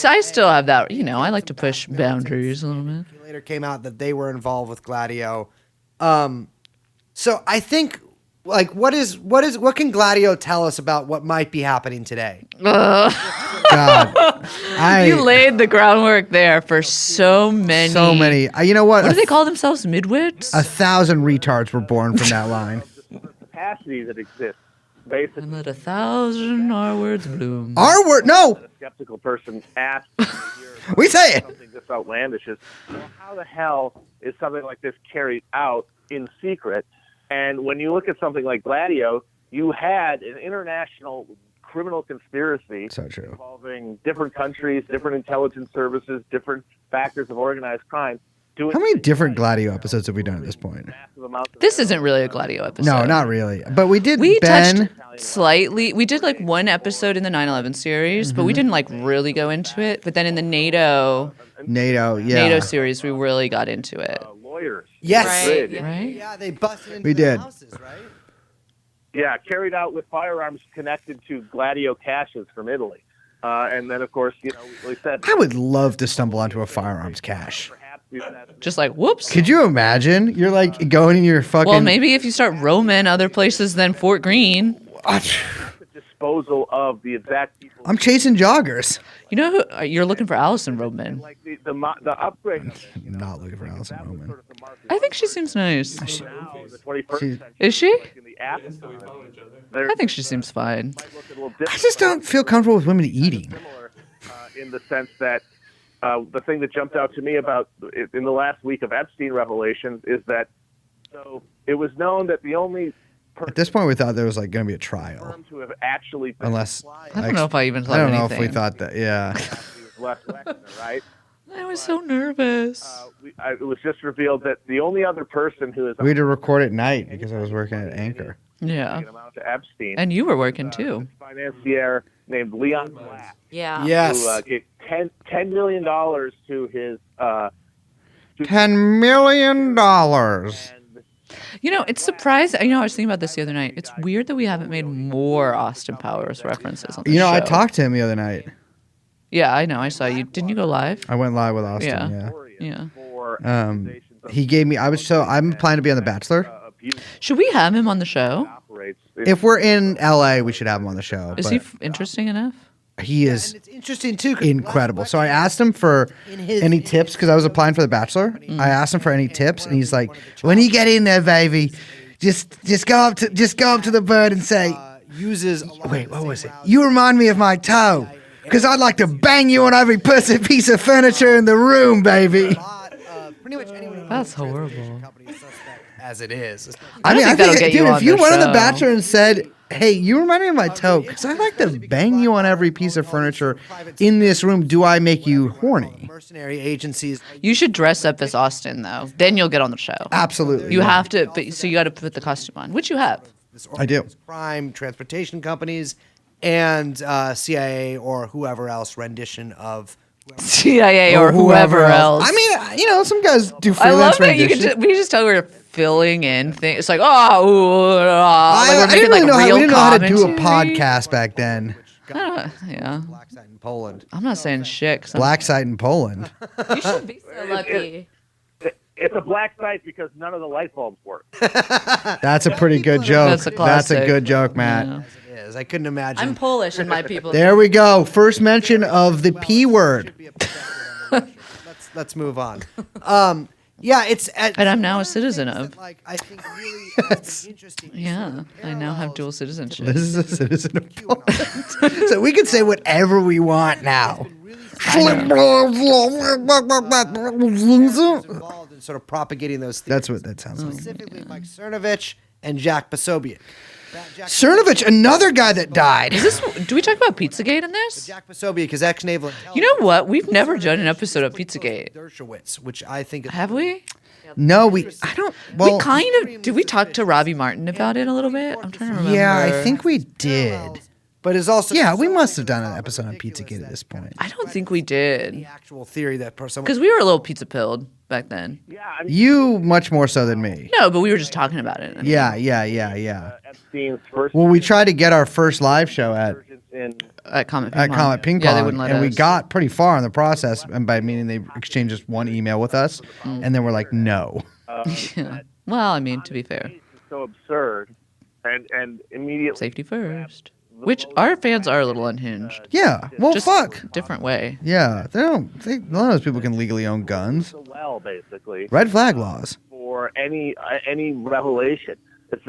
I still have that. You know, I like to push boundaries a little bit. Later came out that they were involved with Gladio. So I think, like, what can Gladio tell us about what might be happening today? God. You laid the groundwork there for so many. So many. You know what? What do they call themselves? Midwits? 1,000 retards were born from that line. capacity that exists. Basically, And let 1,000 our words bloom. Our word? No. a skeptical person asks We say it. something this outlandish is, well, how the hell is something like this carried out in secret? And when you look at something like Gladio, you had an international criminal conspiracy So true. involving different countries, different intelligence services, different factors of organized crime. Doing How many different Gladio episodes have we done at this point? massive amounts of This isn't really a Gladio episode. No, not really. But we did We Ben. touched slightly. We did like one episode in the 9/11 series, but we didn't like really go into it. But then in the NATO NATO series, we really got into it. lawyers. Yes. Right. Did. Right? Yeah, they busted into We their did. houses, right? Yeah, carried out with firearms connected to Gladio caches from Italy. And then, of course, we said I would love to stumble onto a firearms cache. perhaps even that Just like whoops. Could you imagine? You're like going in your fucking. Well, maybe if you start roaming other places than Fort Greene. the disposal of the exact people. I'm chasing joggers. You know who you're looking for? Allison Roman. Like the upgrade. I'm not looking for Allison Roman. Sort of the market. I think she seems nice. Now, in the 21st She- century, Is she? like in the app, I think she seems fine. might look a little I different. just don't feel comfortable with women eating. Similar in the sense that the thing that jumped out to me about in the last week of Epstein revelations is that so it was known that the only At this point, we thought there was like going to be a trial, person to have actually been unless I don't know if I even thought I don't know anything. if we thought that. Yeah, was Les Wexner, right? I was so nervous. It was just revealed that the only other person who is We had to record at night because I was working at Anchor. Yeah. amount to Epstein, And you were working too. financier named Leon Black, Yeah. Yes. who gave $10 million to his $10 million. and You know, it's surprising. You know, I was thinking about this the other night. It's weird that we haven't made more Austin Powers references on the You know, show. I talked to him the other night. Yeah, I know. I saw you. Didn't you go live? I went live with Austin. Yeah. Yeah. for He gave me. I'm applying to be on The Bachelor. abuse Should we have him on the show? operates. If we're in LA, we should have him on the show. Is but he interesting enough? he is And it's interesting too. 'cause incredible. So I asked him for any tips because I was applying for The Bachelor. I asked him for any tips, and he's like, "When you get in there, baby, just go up to the bird and say, uses. wait, what was it? You remind me of my toe, because I'd like to bang you on every piece of furniture in the room, baby." Pretty much anyone who That's knows horrible. company is suspect as it is. I don't think that'll get you dude, on if you the went on The show. Bachelor and said, "Hey, you remind me of my toe, because I'd like to bang you on every piece of furniture in this room. Do I make you horny?" Mercenary agencies. You should dress up as Austin, though. Then you'll get on the show. Absolutely. You have to, so you got to put the costume on, which you have. I do. Crime, transportation companies, and CIA or whoever else rendition of. CIA or whoever else. I mean, some guys do I love freelance that you rendition. can. We just tell we're filling in things. It's like, like I we're didn't making really like know how, real we didn't know how to do a commentary. podcast back then. Yeah, Black site in Poland. I'm not saying shit. 'Cause Black site in Poland. you should be so lucky. It's a black site because none of the light bulbs work. That's a pretty good joke. That's a classic. good joke, Matt. Yeah. It is. I couldn't imagine. I'm Polish, and my people. There we go. First mention of the P word. Let's move on. Yeah, it's. And I'm now a citizen of. Like I think really interesting. Yeah, I now have dual citizenship. This is a citizen of Poland. So we can say whatever we want now. Involved in sort of propagating those things. That's what that sounds like. Specifically, Mike Cernovich and Jack Posobiec. Cernovich, another guy that died. Do we talk about PizzaGate in this? Jack Posobiec is ex-naval intelligence. You know what? We've never done an episode of PizzaGate. Dershowitz, which I think is Have we? No, I don't. Well, We kind of. Did we talk to Robbie Martin about it a little bit? I'm trying to remember. yeah, I think we did. but is also Yeah, we must have done an episode on Pizzagate at this point. I don't think we the did. actual theory that someone Because we were a little pizza pilled back then. Yeah, I mean, You much more so than me. No, but we were just talking about it. I mean, Yeah. Epstein's first Well, we tried to get our first live show at in At Comet Ping Pong. Comet Ping Pong, Yeah, they wouldn't let and we us. got pretty far in the process, and by meaning they exchanged just one email with us, and then we're like, no. Yeah. Well, I mean, to be fair, so absurd, and immediately safety first. Which our fans are a little unhinged. Yeah, well, Just fuck. different way. Yeah, none of those people can legally own guns. so well, basically, Red flag laws. for any revelation. It's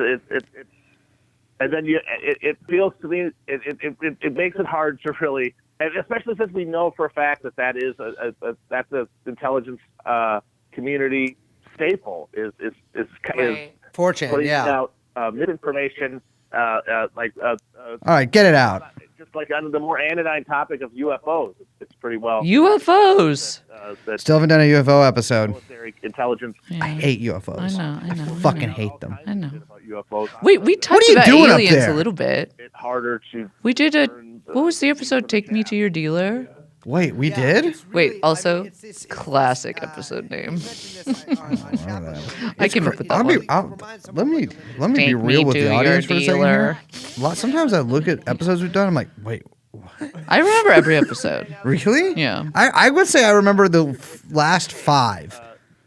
and then it feels to me it makes it hard to really, and especially since we know for a fact that is that's a intelligence community staple is Right. 4chan, putting yeah. out misinformation All right, get it out. just like on the more anodyne topic of UFOs. It's pretty well UFOs. that Still haven't done a UFO episode. military intelligence Yeah. I hate UFOs. I know. Fucking hate them. I know. about UFOs. Wait, we touched you about doing up aliens there? a little bit. It's harder to We did a. What was the episode? Take Me to Your Dealer. Wait, we did? Wait, also classic episode name. I came up with that one. Let me be Take real me with to the your audience for a second dealer. here. Sometimes I look at episodes we've done, I'm like, wait, I remember every episode. really? Yeah. I would say I remember the last 5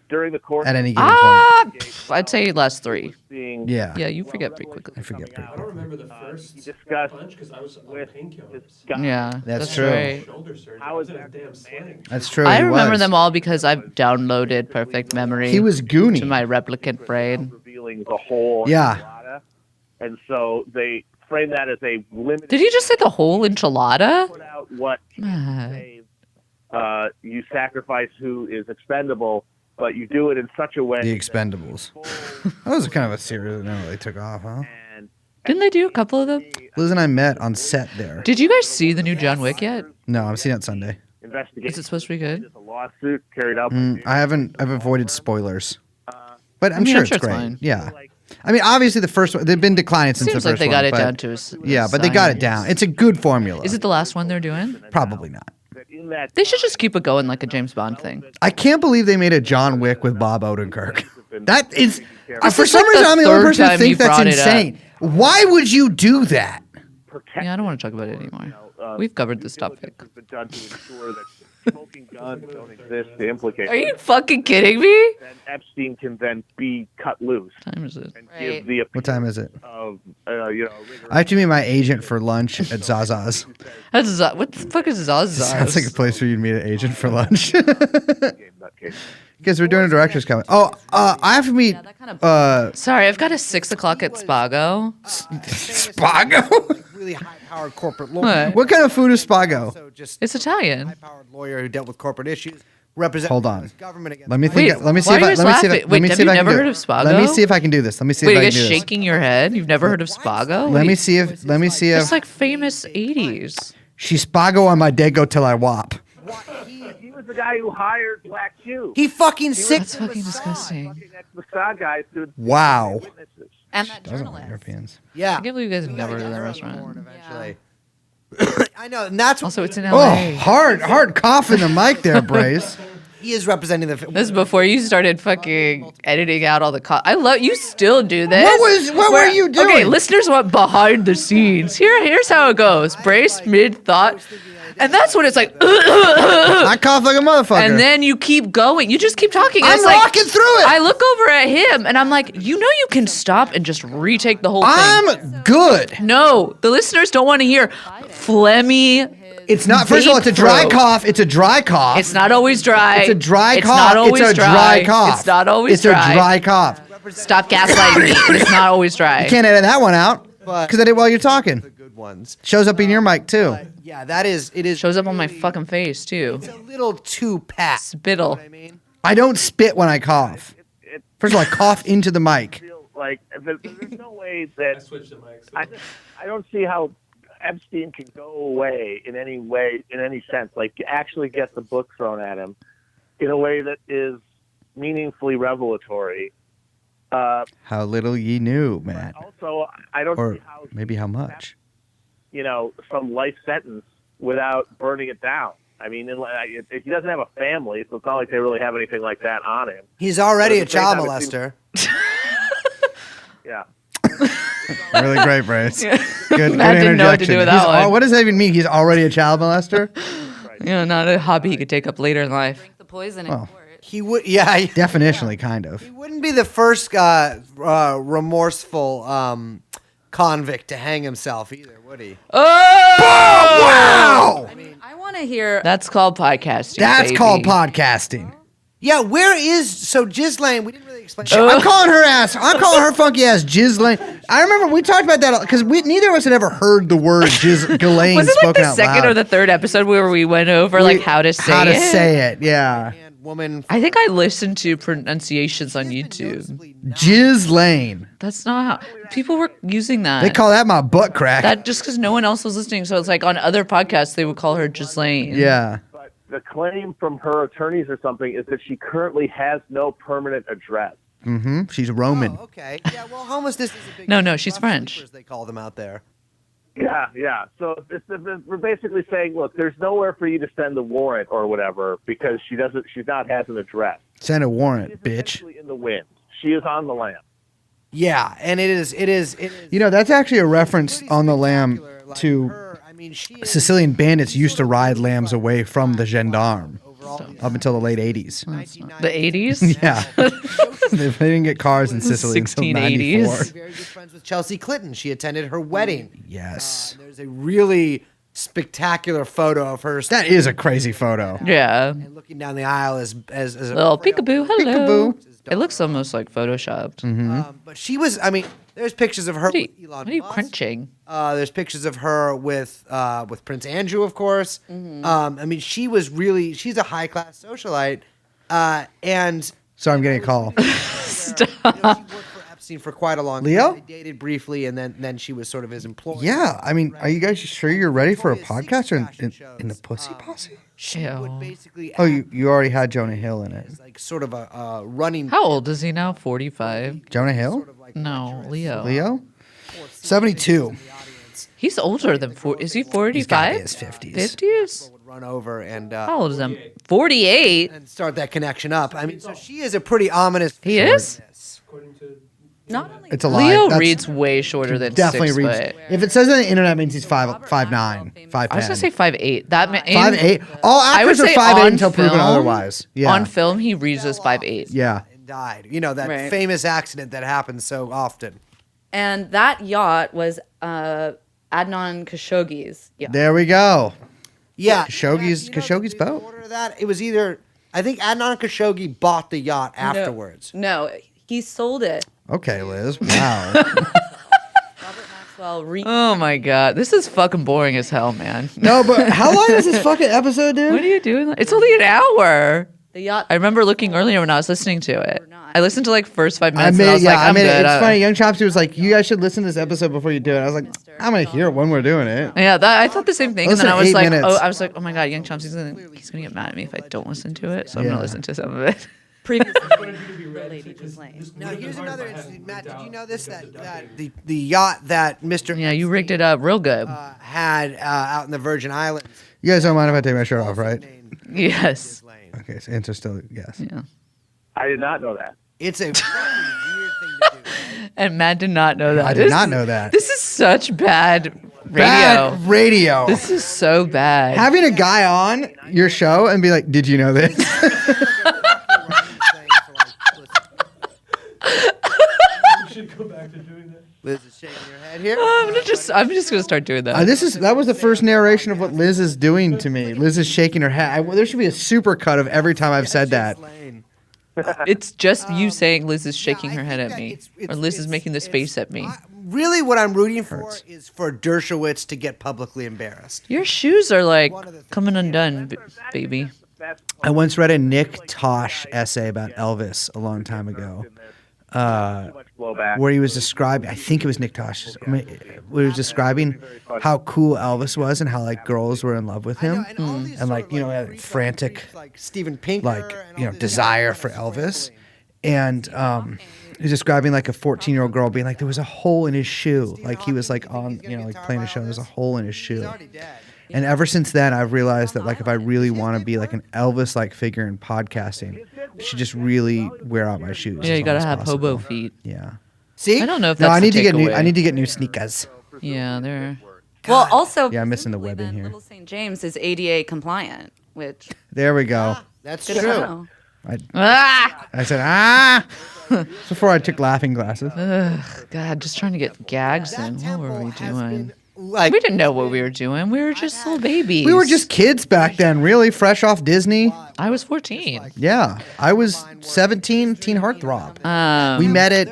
during the course at any given point. I'd say last 3. being Yeah. Yeah, you forget pretty quickly. I forget pretty I don't quick. remember the first he discussed bunch because I was on with painkillers. his guy. Yeah, That's true. right. Shoulder surgery. How I was is in a that damn sling. That's true. I he remember was. them all because I've downloaded Perfect Memory. He was Goonie. to my replicant brain. revealing the whole Yeah. enchilada. And so they frame that as a limited. Did he just say the whole enchilada? put out what Ah. say, you sacrifice who is expendable, but you do it in such a way The Expendables. That was kind of a series that never really took off, huh? and Didn't they do a couple of them? Liz and I met on set there. Did you guys see the new John Wick yet? No, I'm seeing it Sunday. investigation. Is it supposed to be good? There's a lawsuit carried out. by I've avoided spoilers, but I'm mean, sure I'm it's sure it's great. fine. Yeah, I mean, obviously the first one they've been declining since Seems the like first they one. got it but- down to Yeah, but they got it down. It's a good formula. Is it the last one they're doing? Probably not. that in that They should just keep it going like a James Bond thing. I can't believe they made a John Wick with Bob Odenkirk. That is, This for is some like reason, the I'm the only third person who time thinks you that's brought it up. insane. Why would you do that? protect. Yeah, I don't want to talk about it anymore. We've covered this topic. Has been done to ensure that smoking guns don't exist to implicate. Are you fucking kidding me? Then Epstein can then be cut loose What time is it? and Right. give the What time is it? of I have to meet my agent for lunch at Zaza's. That's what the fuck is Sounds like a Zaz? place where you'd meet an agent for lunch. nutcase. Because we're doing a director's coming. Oh, I have to meet that kind of Sorry, I've got a 6 o'clock at Spago. Spago. Really high-powered corporate lawyer. What? What kind of food is Spago? So just It's Italian. high-powered lawyer who dealt with corporate issues. Represent Hold the on. US government against Let me Wait, think. Let me see why if are I. you Let guys me see if. laughing? Let me Wait, see if have I you can never do heard it. of Spago? Let me see if I can do this. Let me see Wait, if you I guys can do this. shaking your head? You've never heard of Spago? Let me see if. Let me see It's if. like famous 80s. She's Spago on my Dago till I wop. He was the guy who hired Black Q. He fucking sick. That's fucking disgusting. Fucking ex-Mossad guys to Wow. witnesses. and that Doesn't like journalist. Europeans. Yeah. I can't believe you guys have never heard of that restaurant. Eventually. I know, and that's Also, it's in Oh, LA. hard cough in the mic there, Brace. he is representing the. This is before you started fucking editing out all the I love you still do this. What were you doing? Okay, listeners want behind the scenes. Here's how it goes. Brace mid thought. And that's when it's like I cough like a motherfucker. and then you keep going. You just keep talking. And I'm it's like, rocking through it. I look over at him and I'm like, you know you can stop and just retake the whole thing. I'm good. No, the listeners don't want to hear phlegmy. It's not. First of all, it's a dry Vape cough. It's a dry cough. It's not always dry. It's a dry It's cough. not always it's a dry cough. It's not always it's dry. a dry cough. Stop gaslighting me. It's not always dry. Can't edit that one out because I did while you're talking. The good ones. Shows up in your mic too. Yeah, that is. It is. Shows up on my fucking face too. It's a little too pat. Spittle. I mean, I don't spit when I cough. First of all, I cough into the mic. Feel like there's no way that Switch the mic. I don't see how Epstein can go away in any sense. Like actually get the book thrown at him in a way that is meaningfully revelatory. How little ye knew, Matt. Also, I don't Or see how maybe how much. some life sentence without burning it down. I mean, if he doesn't have a family, so it's not like they really have anything like that on him. he's already But a at the same child time, it seems- molester. Yeah. Really great, Brace. Good Matt didn't know what to do interjection. with that one. What does that even mean? He's already a child molester? Not a hobby he could take up later in life. Drink the poison in Well. court. He would. Yeah. Definitionally, kind of. He wouldn't be the first remorseful convict to hang himself either, would he? Wow! I want to hear. That's called podcasting. That's baby. called podcasting. Yeah. Where is Ghislaine? We didn't really explain. I'm calling her ass. I'm calling her funky ass Ghislaine. I remember we talked about that because neither of us had ever heard the word Ghislaine Was it like spoken the out second loud. or the third episode where we went over like how to say How to it? say it? Yeah, Woman. I think I listened to pronunciations on YouTube. Ghislaine. That's not how people were using that. They call that my butt crack. that just because no one else was listening. So it's like on other podcasts they would call her Ghislaine. Yeah. But the claim from her attorneys or something is that she currently has no permanent address. Mm-hmm. She's Roman. Oh, okay. Yeah. Well, homelessness is a big. No, she's rough French. sleepers, they call them out there. Yeah. So we're basically saying, look, there's nowhere for you to send a warrant or whatever because she's not has an address. Send a She's warrant, bitch. essentially in the wind. She is on the lam. Yeah, and it is. You know, that's actually a reference on the lamb spectacular, like to her, I mean, she is Sicilian bandits used to ride lambs away from the gendarme overall. up until the late 80s. The 80s? Yeah. They didn't get cars in Sicily until 1680s. 94. Very good friends with Chelsea Clinton. She attended her wedding. Yes. There's a really spectacular photo of her That is a crazy photo. Yeah. and looking down the aisle as a Little peekaboo. Hello. Peekaboo. It looks almost like photoshopped. Mm-hmm. But she was. I mean, there's pictures of her What are with you, Elon what are you Musk. crunching? There's pictures of her with Prince Andrew, of course. Mm-hmm. I mean, she's a high class socialite, and Sorry, I'm getting a call. Stop. she worked for Epstein for quite a long Leo? time. They dated briefly, and then she was sort of his employee. Yeah, I mean, are you guys sure you're ready for a His podcast or fashion in the shows, Pussy Posse? She would basically Oh, act you already had Jonah Hill in it. as like sort of a running. How old is he now? 45? Jonah Hill? Sort of like No, Leo. Leo? 72. He's older than 40. Is he He's got to be 45? his 50s. 50s? would run over and How old is him? 48? and start that connection up. I mean, so she is a pretty ominous. He is? According to Not only It's a lie. Leo That's- reads way shorter than definitely 6 reads. foot. If it says on the internet, it means he's 5'9", 5'10". I was gonna say 5'8". That ma- in- 5'8". All I would actors are say 5'8" on until proven film- otherwise. Yeah. On film, he reads as 5'8". Yeah. And died. You know that Right. famous accident that happens so often. and that yacht was Adnan Khashoggi's yacht. There we go. Yeah, Khashoggi's- in fact, Khashoggi's the boat. order of that, it was either I think Adnan Khashoggi bought the yacht afterwards. No, he sold it. Okay, Liz. Wow. Robert Maxwell Oh my god, this is fucking boring as hell, man. No, but how long is this fucking episode, dude? What are you doing? It's only an hour. the yacht. I remember looking earlier when I was listening to it. not. I listened to like first 5 I minutes made and I was like, I I'm made good. it. It's funny. Young Chopsy was like, "You guys should listen to this episode before you do it." I was like, "I'm gonna hear it when we're doing it." Yeah, I thought the same thing, and Listen then I to was 8 like, minutes. oh my god, Young Chomsky's he's gonna get mad at me if I don't listen to it, so I'm Yeah. gonna listen to some of it. Previously, wanted you to be the ready lady because was lame. this Now would have been here's hard if another I hadn't interesting. Matt, rigged did you out know this because that of the the yacht that Mr. Yeah, you rigged it up real good. had out in the Virgin Islands? You guys don't mind if I take my shirt off, right? Yes. Okay, so answer still yes. Yeah. I did not know that. It's a fucking weird thing to do. And Matt did not know that. I did not know that. This is such bad radio. Bad radio. This is so bad. Having a guy on your show and be like, "Did you know this?" You should go back to doing that. Liz is shaking her head here. I'm just gonna start doing that. That was the first narration of what Liz is doing to me. Liz is shaking her head. There should be a super cut of every time I've said that. It's just you saying Liz is shaking Yeah, I her head think at that me, it's- or Liz is it's- making this face at me. Really, what I'm rooting for is for Dershowitz to get publicly embarrassed. Your shoes are like coming undone, baby. I once read a Nick Tosh essay about Elvis a long time ago, Too much blowback. where he was describing. I think it was Nick Tosh. Where he was describing how cool Elvis was and how like girls were in love with him, and like had frantic like Steven Pinker, like and all these desire other for guys. Elvis, and he was describing like a 14-year-old girl being like there was a hole in his shoe, like he was like on like playing a show, and there's a hole in his shoe. And ever since then, I've realized that like if I really want to be like an Elvis-like figure in podcasting, I should just really wear out my shoes. Yeah, as you gotta long as have possible. hobo feet. Yeah. See, I don't know if No, that's I need the to get new. takeaway. I need to get new sneakers. Yeah, they're. Well, also, Yeah, I'm missing the presumably webbing then here. Little St. James is ADA compliant, which There we go. That's good to true. know. Ah! I said It's before I took laughing glasses. God, just trying to get gags in. What were we doing? Like We didn't know what we were doing. We were just little babies. We were just kids back then, really fresh off Disney. I was 14. Yeah, I was 17, teen heartthrob. We Um, met at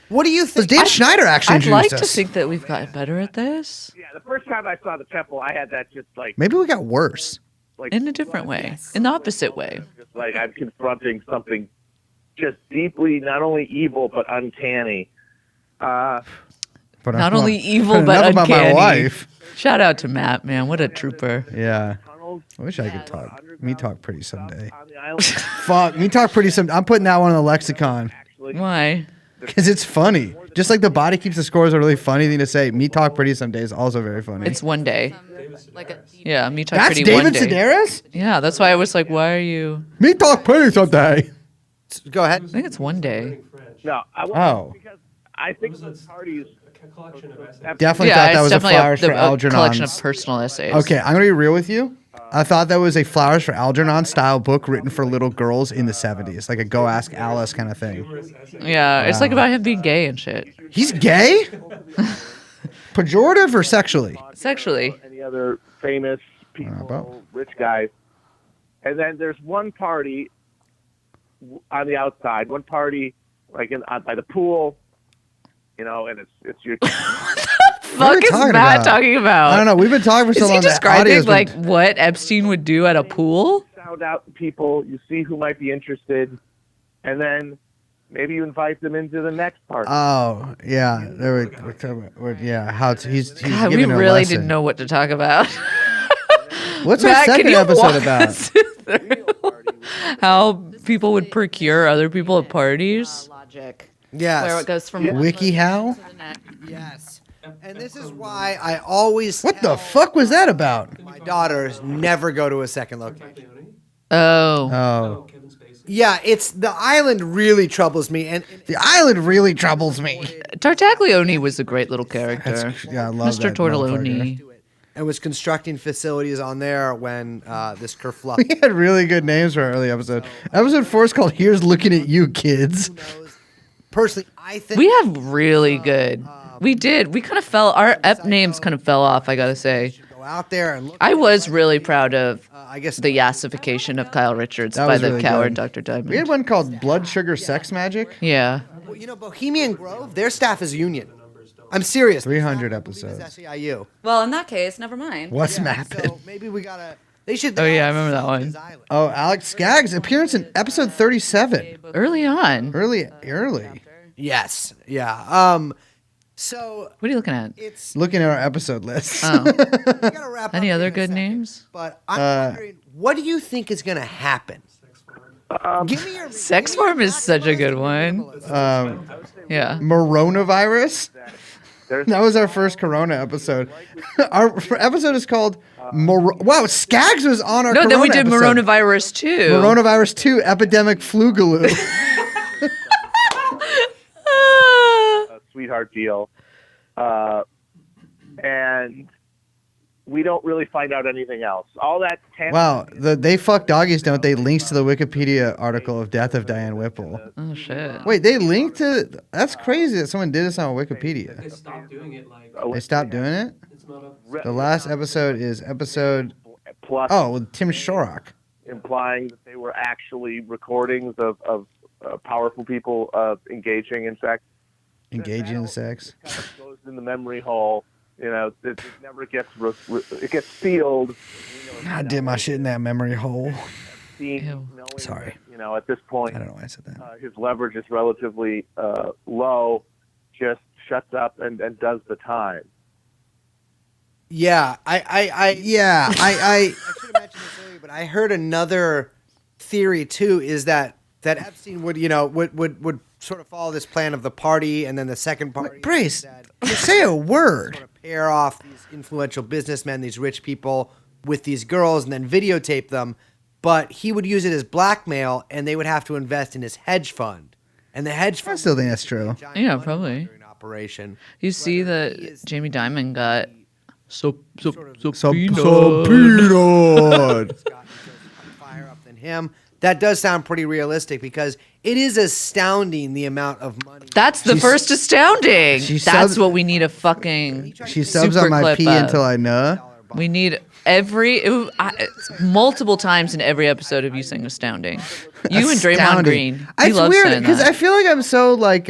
what do you it was think? Dan Schneider actually I'd introduced like to us. think that we've gotten better at this Yeah, the first time I saw the temple, I had that just like Maybe we got worse. in a different way, in the opposite way. just like I'm confronting something just deeply not only evil but uncanny. But Not I'm only evil, enough but about uncanny. my wife. Shout out to Matt, man. What a trooper. Yeah, Tunnels I wish I could talk. Me talk pretty someday. on the island. Fuck, me talk pretty some. I'm putting that one in the lexicon Actually, Why? because it's funny. Just like the body keeps the score is a really funny thing to say. Me talk pretty someday is also very funny. It's one day. Like a Yeah, me talk That's pretty one David day. Sedaris. Yeah, that's why I was like, why are you? Me talk pretty someday. Go ahead. I think it's one day. French. no, I won't Oh. because I think the parties. A collection of essays. Definitely Yeah, thought that it's was a definitely flowers for a collection of Algernon's. personal essays. Okay, I'm gonna be real with you. I thought that was a Flowers for Algernon style book written for little girls in the 70s, like a Go Ask Alice kind of thing. Numerous essays. Yeah, it's like about him being gay and shit. He's gay? Pejorative or sexually? Sexually. Any other famous about? people, rich guys, and then there's one party on the outside, one party like by the pool, and it's your. Fuck we is talking Matt about? talking about? I don't know. We've been talking for so Is he long. that describing audio's been- like what Epstein would do at a pool? Sound out people, you see who might be interested, and then maybe you invite them into the next party. Oh, yeah. We're talking about, he's God, we giving a really lesson. didn't know what to talk about. What's our Matt, can second you episode walk about? us through how people would procure other people at parties? Logic. Yes. Where it goes from one WikiHow? location to the next. Yes. And this is why I always What the tell fuck was that about? my daughters never go to a second location. Oh. Oh. Kevin Spacey. Yeah, it's the island really troubles me, and The island really troubles me. Tartaglione was a great little character. Yeah, I love Mr. that Tortelloni. and was constructing facilities on there when this kerfluff. We had really good names for our early episode. Episode 4 is called Here's Looking at You, Kids. Personally, I think We have really good. We did. We kind of fell. Our ep names kind of fell off, I gotta say. go out there and look. I was really proud of I guess the yassification of Kyle Richards That by was the really coward good. Dr. Diamond. We had one called Blood Sugar Sex Magic. Yeah. Well, you know, Bohemian Grove, their staff is union. I'm serious. 300 It's episodes. SEIU. Well, in that case, never mind. What's Yeah, mapping? so maybe we gotta. They should. Oh, yeah, I remember that one. Oh, Alex Skaggs' appearance in episode 37. Early on. Early. Yes. Yeah. So What are you looking at? it's. Looking at our episode list. Oh. We gotta wrap Any up other here in a good second, names? But I'm wondering, what do you think is gonna happen? Give me your. Sex Farm is such a good one. Yeah. Coronavirus. There's That was our first Corona episode. Our episode is called. Wow, Skaggs was on our. No, then we Corona did episode. Coronavirus too. Coronavirus 2 Epidemic Flugaloo. a sweetheart deal, and we don't really find out anything else. All that. Wow, they fuck doggies, don't they? Links to the Wikipedia article of Death of Diane Whipple. Oh shit. Wait, they linked to. That's crazy that someone did this on Wikipedia. They stopped doing it. Like They stopped doing it? it's not up. The last episode is episode. plus Oh, with Tim Shorrock. implying that they were actually recordings of powerful people engaging in sex. Engaging in sex. Kind of goes in the memory hole. You know, it never gets it gets sealed. I did my shit in that memory hole. Knowing Sorry. that, you know, at this point, I don't know why I said that. his leverage is relatively low. Just shuts up and does the time. Yeah, I should have mentioned this earlier, but I heard another theory too. Is that Epstein would sort of follow this plan of the party, and then the second party. Brace, that say a word. sort of pair off these influential businessmen, these rich people, with these girls, and then videotape them. But he would use it as blackmail, and they would have to invest in his hedge fund, and the hedge fund. I still think that's true. Yeah, probably. Operation. You see that Jamie Dimon got Peanut. Higher up than him. That does sound pretty realistic because it is astounding the amount of money. That's the first astounding. she That's subs- what we need a fucking. She subs super on my clip pee of. until I know. We need multiple times in every episode of you saying astounding. You and Draymond Astounding. Green. He It's loves weird saying because that. I feel like I'm so like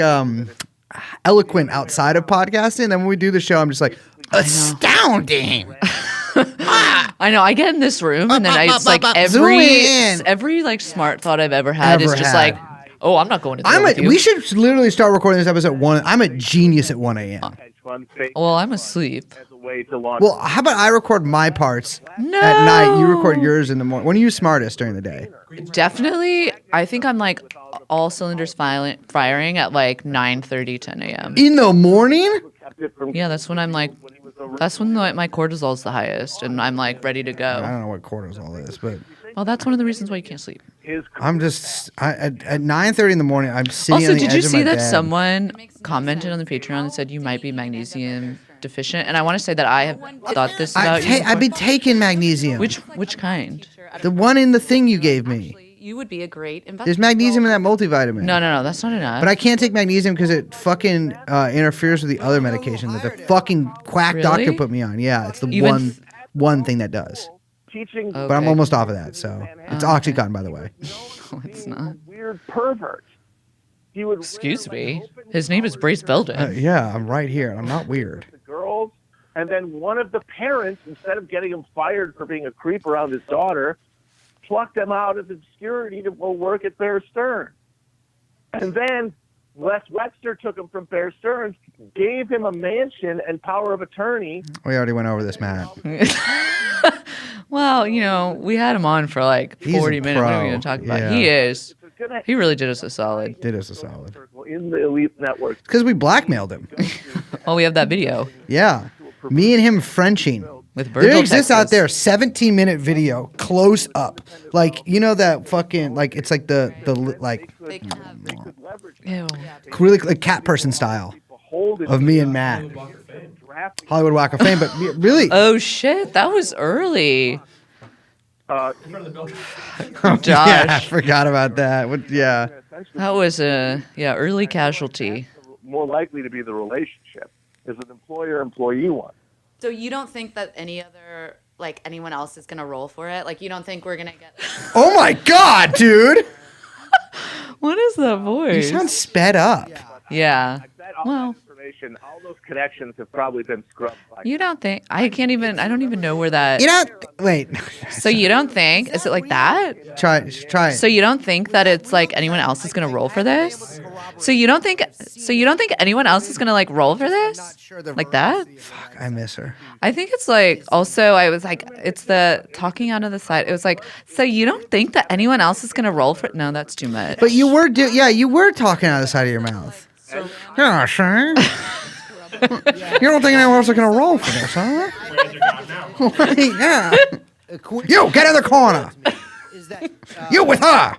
eloquent outside of podcasting. And when we do the show, I'm just like astounding. I know. I get in this room and then it's like Zoom in. every like smart thought I've ever had is Ever just had. like, oh, I'm not going to. With you. We should literally start recording this episode at 1. I'm a genius at 1 a.m. Hedge fund fake Well, I'm asleep. as a way to launch. Well, how about I record my parts No. at night? You record yours in the morning. When are you smartest during the day? Definitely. I think I'm like all cylinders firing at like 9:30, 10 a.m. In the morning? kept it from Yeah, that's when I'm like. That's when my cortisol's the highest, and I'm like ready to I go. don't know what cortisol is, but Well, that's one of the reasons why you can't sleep. his I'm just at 9:30 in the morning. I'm sitting Also, on the did edge you of see my that bed. someone commented on the Patreon and said you might be magnesium deficient? And I want to say that I have thought this about you. I've been taking magnesium. Which kind? The one in the thing you gave me. You would be a great investor. There's magnesium in that multivitamin. No, that's not enough. But I can't take magnesium because it fucking interferes with the other medication that the fucking quack doctor Really? put me on. Yeah, it's the Even one thing that does. teaching. But I'm Okay. almost off of that, so it's OxyContin, by the way. It's not. Weird pervert. He would Excuse me. His name is Brace Belden. Yeah, I'm right here. I'm not weird. the girls, and then one of the parents, instead of getting him fired for being a creep around his daughter, plucked him out of obscurity to go work at Bear Stearns. And then Les Webster took him from Bear Stearns, gave him a mansion and power of attorney. We already went over this, Matt. Well, we had him on for like He's a 40 minutes. What are we pro. going to talk about? Yeah. He is. It's gonna He really did us a solid. Did us a solid. in the elite network. Because we blackmailed him. Oh, we have that video Yeah. Me and him Frenching. with Virgil. There exists out Texas. there 17-minute video close up. Like, that fucking, like, it's like the like, They can have Ew. really like cat person style of me and Matt. Hollywood Walk of Fame, but really. Oh shit, that was early. Josh. Yeah, I forgot about that. Yeah. That was a early casualty. More likely to be the relationship is an employer-employee one. So you don't think that anyone else is gonna roll for it? Like you don't think we're gonna get? Oh my God, dude. What is that You voice? sound sped up. Yeah. All Well, that information, all those connections have probably been scrubbed by. you don't think? I don't even know where that. Wait. So you don't think? Is it like that? Try it. So you don't think that it's like anyone else is gonna roll for this? So you don't think anyone else is gonna like roll for this? Like that? Fuck, I miss her. I think it's like also I was like it's the talking out of the side. It was like so you don't think that anyone else is gonna roll for it? No, that's too much. But you were you were talking out of the side of your mouth. Yeah, sure. You don't think anyone else is gonna roll for this, huh? Yeah. You get in the corner. Is that You with her.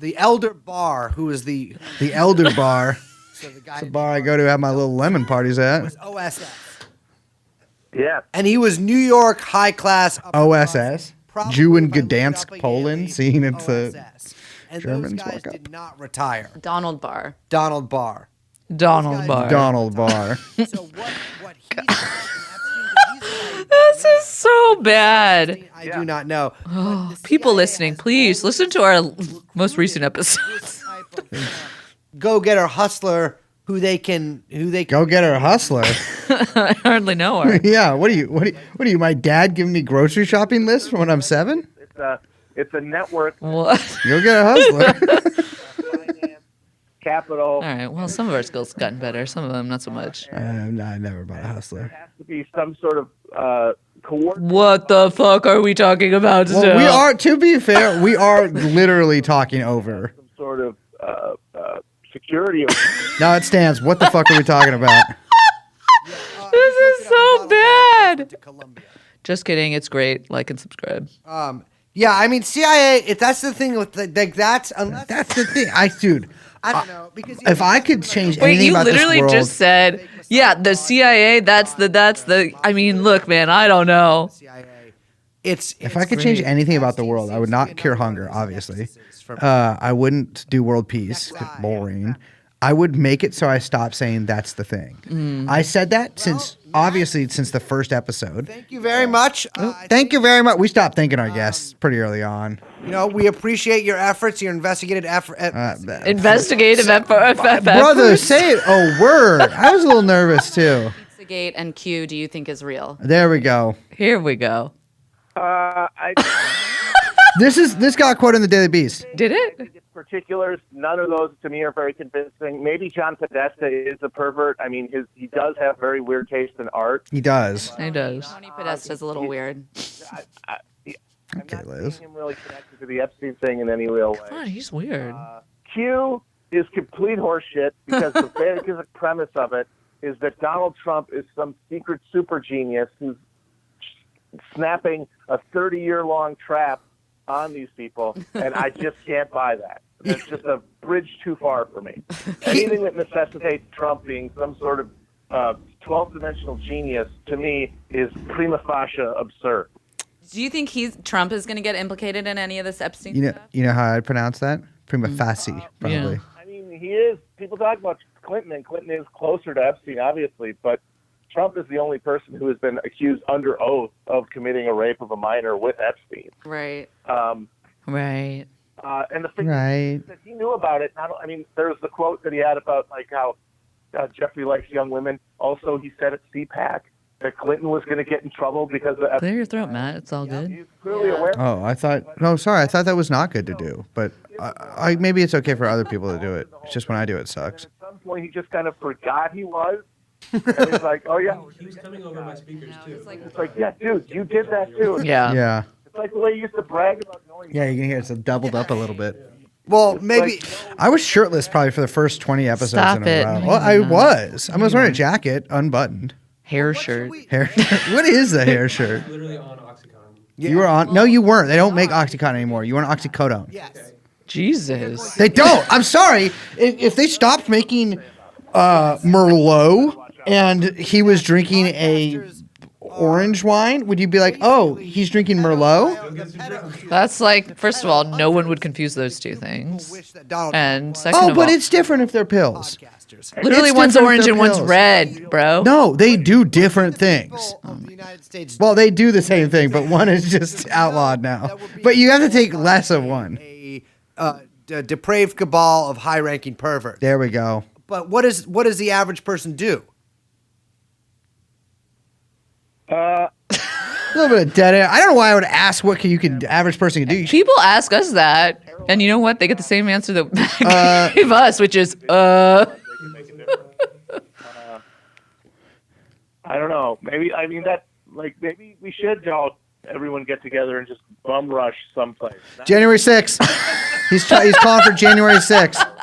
the Elder Bar, who is the Elder Bar. so the guy It's the bar I go to have my little lemon parties at. was OSS, Yeah. and he was New York high class. OSS. Probably Jew in if I look it Gdansk, up again, Poland, seeing it's the OSS. And Germans those guys walk up. did not retire. Donald Barr. Donald Barr. Donald Barr. Donald Bar. So what he saw in Epstein, This is so bad. I do not know. But the People CIA listening, has please listen to our most recent episodes. this type of go-getter hustler who they Go get her, hustler. I hardly know her. Yeah. What are you? My dad giving me grocery shopping lists from when I'm 7? It's a network. What? Go get a hustler. Finance, capital. All right. Well, some of our skills have gotten better. Some of them not so much. I never bought a There hustler. has to be some sort of coordinate. What the fuck are we talking about Well, still? we are. To be fair, we are literally talking over. Some sort of security. Now it stands. What the fuck are we talking about? This is so bad. to Colombia. Just kidding. It's great. Like and subscribe. Yeah, I mean CIA. If that's the thing with like that's unless That's the thing. Dude. I don't know because If I could change Wait, anything you about literally this world, just said, yeah, the CIA, that's the, I mean, look, man, I don't know. CIA. if I could change anything about the world, I would not cure hunger. Obviously, I wouldn't do world peace. 'Cause boring. I would make it so I stop saying that's the thing. I said that since the first episode. Thank you very much. Thank you very much. We stopped thanking our guests pretty early on. We appreciate your efforts, your investigative effort. Investigative Brother, say it. Oh, word. I was a little nervous too. PizzaGate and Q. Do you think is real? There we go. Here we go. This got quoted in the Daily Beast. Did it? Particulars, none of those to me are very convincing. Maybe John Podesta is a pervert. I mean, he does have very weird taste in art. He does. He does. Tony Podesta's a little weird. I'm Okay, not Liz. seeing him really connected to the Epstein thing in any real way. Come on, he's weird. Q is complete horseshit because the basic premise of it is that Donald Trump is some secret super genius who's snapping a 30-year-long trap on these people, and I just can't buy that. It's just a bridge too far for me. Anything that necessitates Trump being some sort of 12th-dimensional genius, to me, is prima facie absurd. Do you think Trump is going to get implicated in any of this Epstein stuff? You know how I'd pronounce that? Prima facie, probably. Yeah. I mean, he is. People talk about Clinton, and Clinton is closer to Epstein, obviously, but Trump is the only person who has been accused under oath of committing a rape of a minor with Epstein. Right. Right. And the thing Right. that he knew about it, I mean, there was the quote that he had about like how Jeffrey likes young women. Also, he said at CPAC that Clinton was going to get in trouble because of Clear your throat, Matt. It's all good. He's clearly aware. Oh, I thought. No, sorry. I thought that was not good to do. But I maybe it's okay for other people to do it. It's just when I do it sucks. At some point, he just kind of forgot he was. And he's like, oh, yeah. He was coming over my speakers too. It's like, yeah, dude, you did that too. Yeah. Yeah. It's like the way you used to brag about knowing. Yeah, you can hear it's doubled up a little bit. Well, maybe I was shirtless probably for the first 20 episodes Stop in a it. row. No, Well, I you're not. was. I was wearing a jacket, unbuttoned. Hair shirt. Hair. What is the hair shirt? Literally on Oxycontin. You were on. No, you weren't. They don't make Oxycontin anymore. You were on oxycodone. yes. Jesus. They don't. I'm sorry. If they stopped making Merlot and he was drinking a orange wine, would you be like, oh, he's drinking Merlot? That's like, first of all, no one would confuse those two things. Wish that Donald And second Oh, of but all, it's different if they're pills. podcasters. literally it's one's different if orange they're and one's pills. red, bro. No, they do different things. Of the United States. Well, they do the same thing, but one is just outlawed now. But you have to take less of one. A depraved cabal of high-ranking perverts. There we go. But what does the average person do? A little bit of dead air. I don't know why I would ask what average person can do. People ask us that, and you know what? They get the same answer that Matt gave us, which is, I don't know. Maybe maybe we should all everyone get together and just bum rush someplace. January 6th. He's calling for January 6th.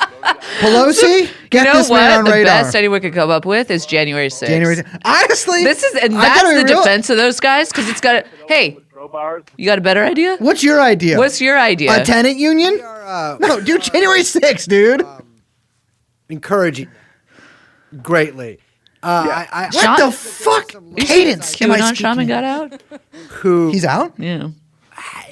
Pelosi, get you know this man what? on The radar. best anyone could come up with is January 6th. January 6th. Honestly, This is, and I that's gotta the be real- defense of those guys, because it's got, hey, Crowbars. you got a better idea? What's your idea? What's your idea? a tenant union? No, dude, January 6th, dude. Encouraging greatly. What Sean- the fuck? Cadence. Am I QAnon speaking? shaman got out? Who He's out? Yeah.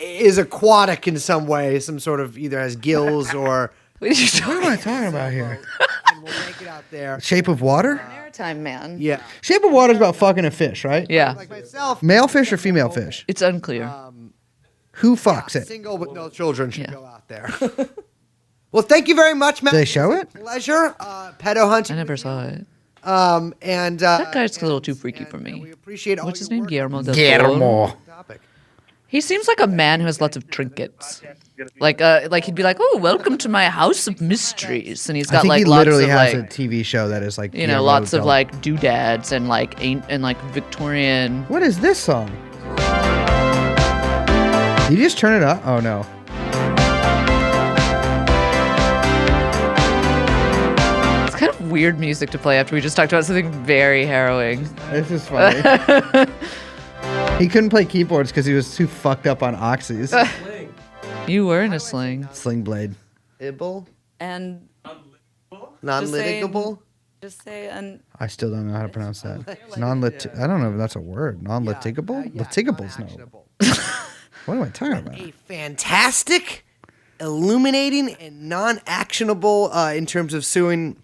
is aquatic in some way, some sort of either has gills or What did you What am I talking about here? and we'll make it out there. Shape of Water? Maritime man. Yeah. Shape of Water is about fucking a fish, right? Yeah. Like myself, Male fish or female fish? It's unclear. Who fucks it? single with no children should Yeah. go out there. Well, thank you very much, Matt. Do they show it? Pleasure. Pedo hunting. I never saw it. And That guy's a little too freaky for we me. appreciate all What's his your name? work Guillermo on del Guillermo. Toro? this topic. He seems like a man who has lots of trinkets. Like he'd be like, "Oh, welcome to my house of mysteries," and he's I got think like he lots literally of has like, a TV show that is like lots of Guillermo like doodads and like Victorian. What is this song? Did you just turn it up? Oh no. It's kind of weird music to play after we just talked about something very harrowing. This is funny. He couldn't play keyboards because he was too fucked up on oxys. Sling. You were in a sling. Sling blade. Ibble? And Non-litigable? just say an I still don't know how to pronounce that. I don't know if that's a word. Non-litigable? Litigable's no. Actionable. What am I talking about? A fantastic, illuminating, and non-actionable in terms of suing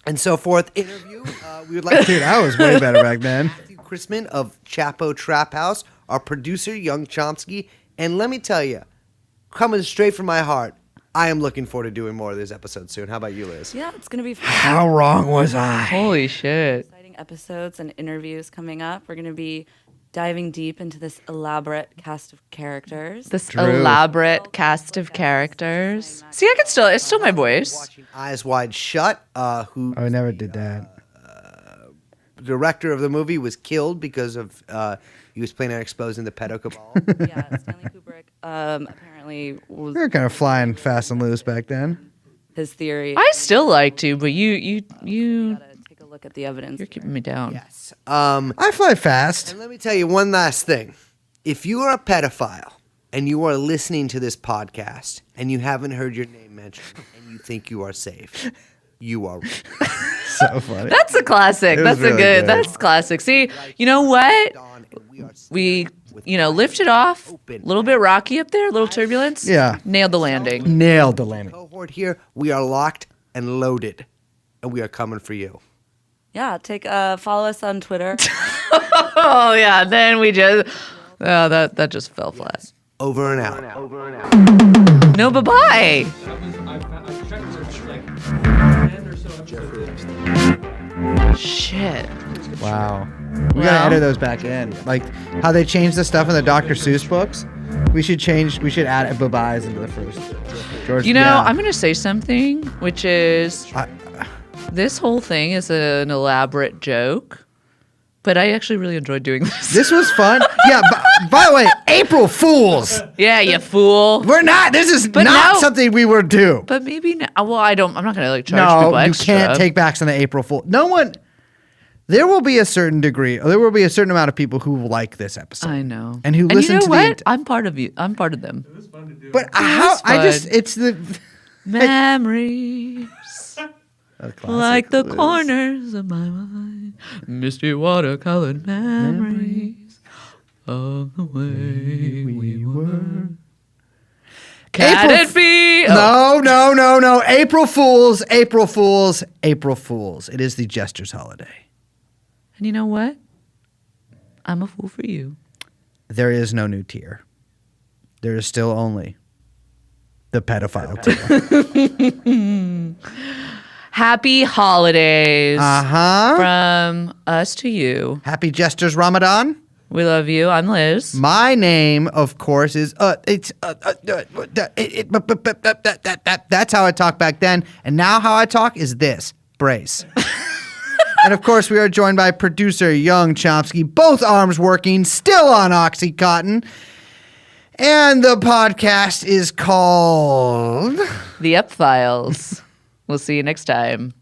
and so forth interview. We would like Dude, I was way better back then. Matthew Chrisman of Chapo Trap House, our producer, Young Chomsky. And let me tell you, coming straight from my heart, I am looking forward to doing more of this episode soon. How about you, Liz? yeah, it's gonna be fun. How wrong was I? Holy shit! Exciting episodes and interviews coming up. We're gonna be diving deep into this elaborate cast of characters. This True. elaborate cast of characters. See, I can still. It's still my voice. Watching Eyes Wide Shut, who I never did that. the director of the movie was killed because of he was planning on exposing the pedo cabal. Yeah, Stanley Kubrick apparently was We were kind of flying fast and loose back then. his theory. I still like to, but you gotta take a look at the evidence. you're keeping me down. Yes. I fly fast. And let me tell you one last thing. If you are a pedophile and you are listening to this podcast and you haven't heard your name mentioned and you think you are safe, you are wrong. So funny. That's a classic. It was That's a really good. good. That's classic. See, you know what? Dawn, and we are We, lifted off. A little bit rocky up there. A little turbulence. Yeah. Nailed the landing. Nailed the landing. cohort here. We are locked and loaded, and we are coming for you. Yeah, follow us on Twitter. Oh yeah. Then we just. Oh, that just fell flat. Over and out. No, bye bye. I checked this like 10 or so episodes. Shit. Wow. We Well- gotta edit those back in. Like how they changed the stuff in the Dr. Seuss books. We should add Babais into the first. George, You know, yeah. I'm going to say something, which is this whole thing is an elaborate joke, but I actually really enjoyed doing this. This was fun. Yeah, by the way, April Fools. Yeah, you fool. We're not. This is But not now- something we would do. But maybe now. Well, I'm not going to like charge No, people you extra. can't take backs on the April Fool. No one. There will be a certain degree. There will be a certain amount of people who like this episode. I know. And who you listen know to the what? ent- I'm part of you. I'm part of them. But how? was I just. fun. It's the. Memories. a classic Like the quiz. corners of my mind, misty watercolored memories of the way we were. Can April it be? Oh, No. April Fools. April Fools. April Fools. It is the Jester's holiday. and you know what? I'm a fool for you. There is no new tier. There is still only the pedophile tier. Happy holidays Uh-huh. from us to you. Happy Jester's Ramadan. We love you. I'm Liz. My name, of course, is that's how I talked back then, and now how I talk is this brace. And of course, we are joined by producer Young Chomsky, both arms working, still on OxyContin, and the podcast is called The Up Files. We'll see you next time.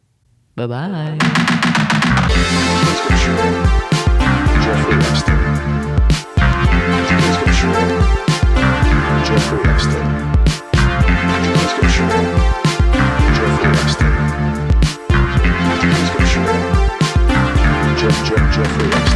Bye bye. Jeffrey Epstein. Jeffrey Epstein. Jeffrey Epstein. Jeffrey Epstein.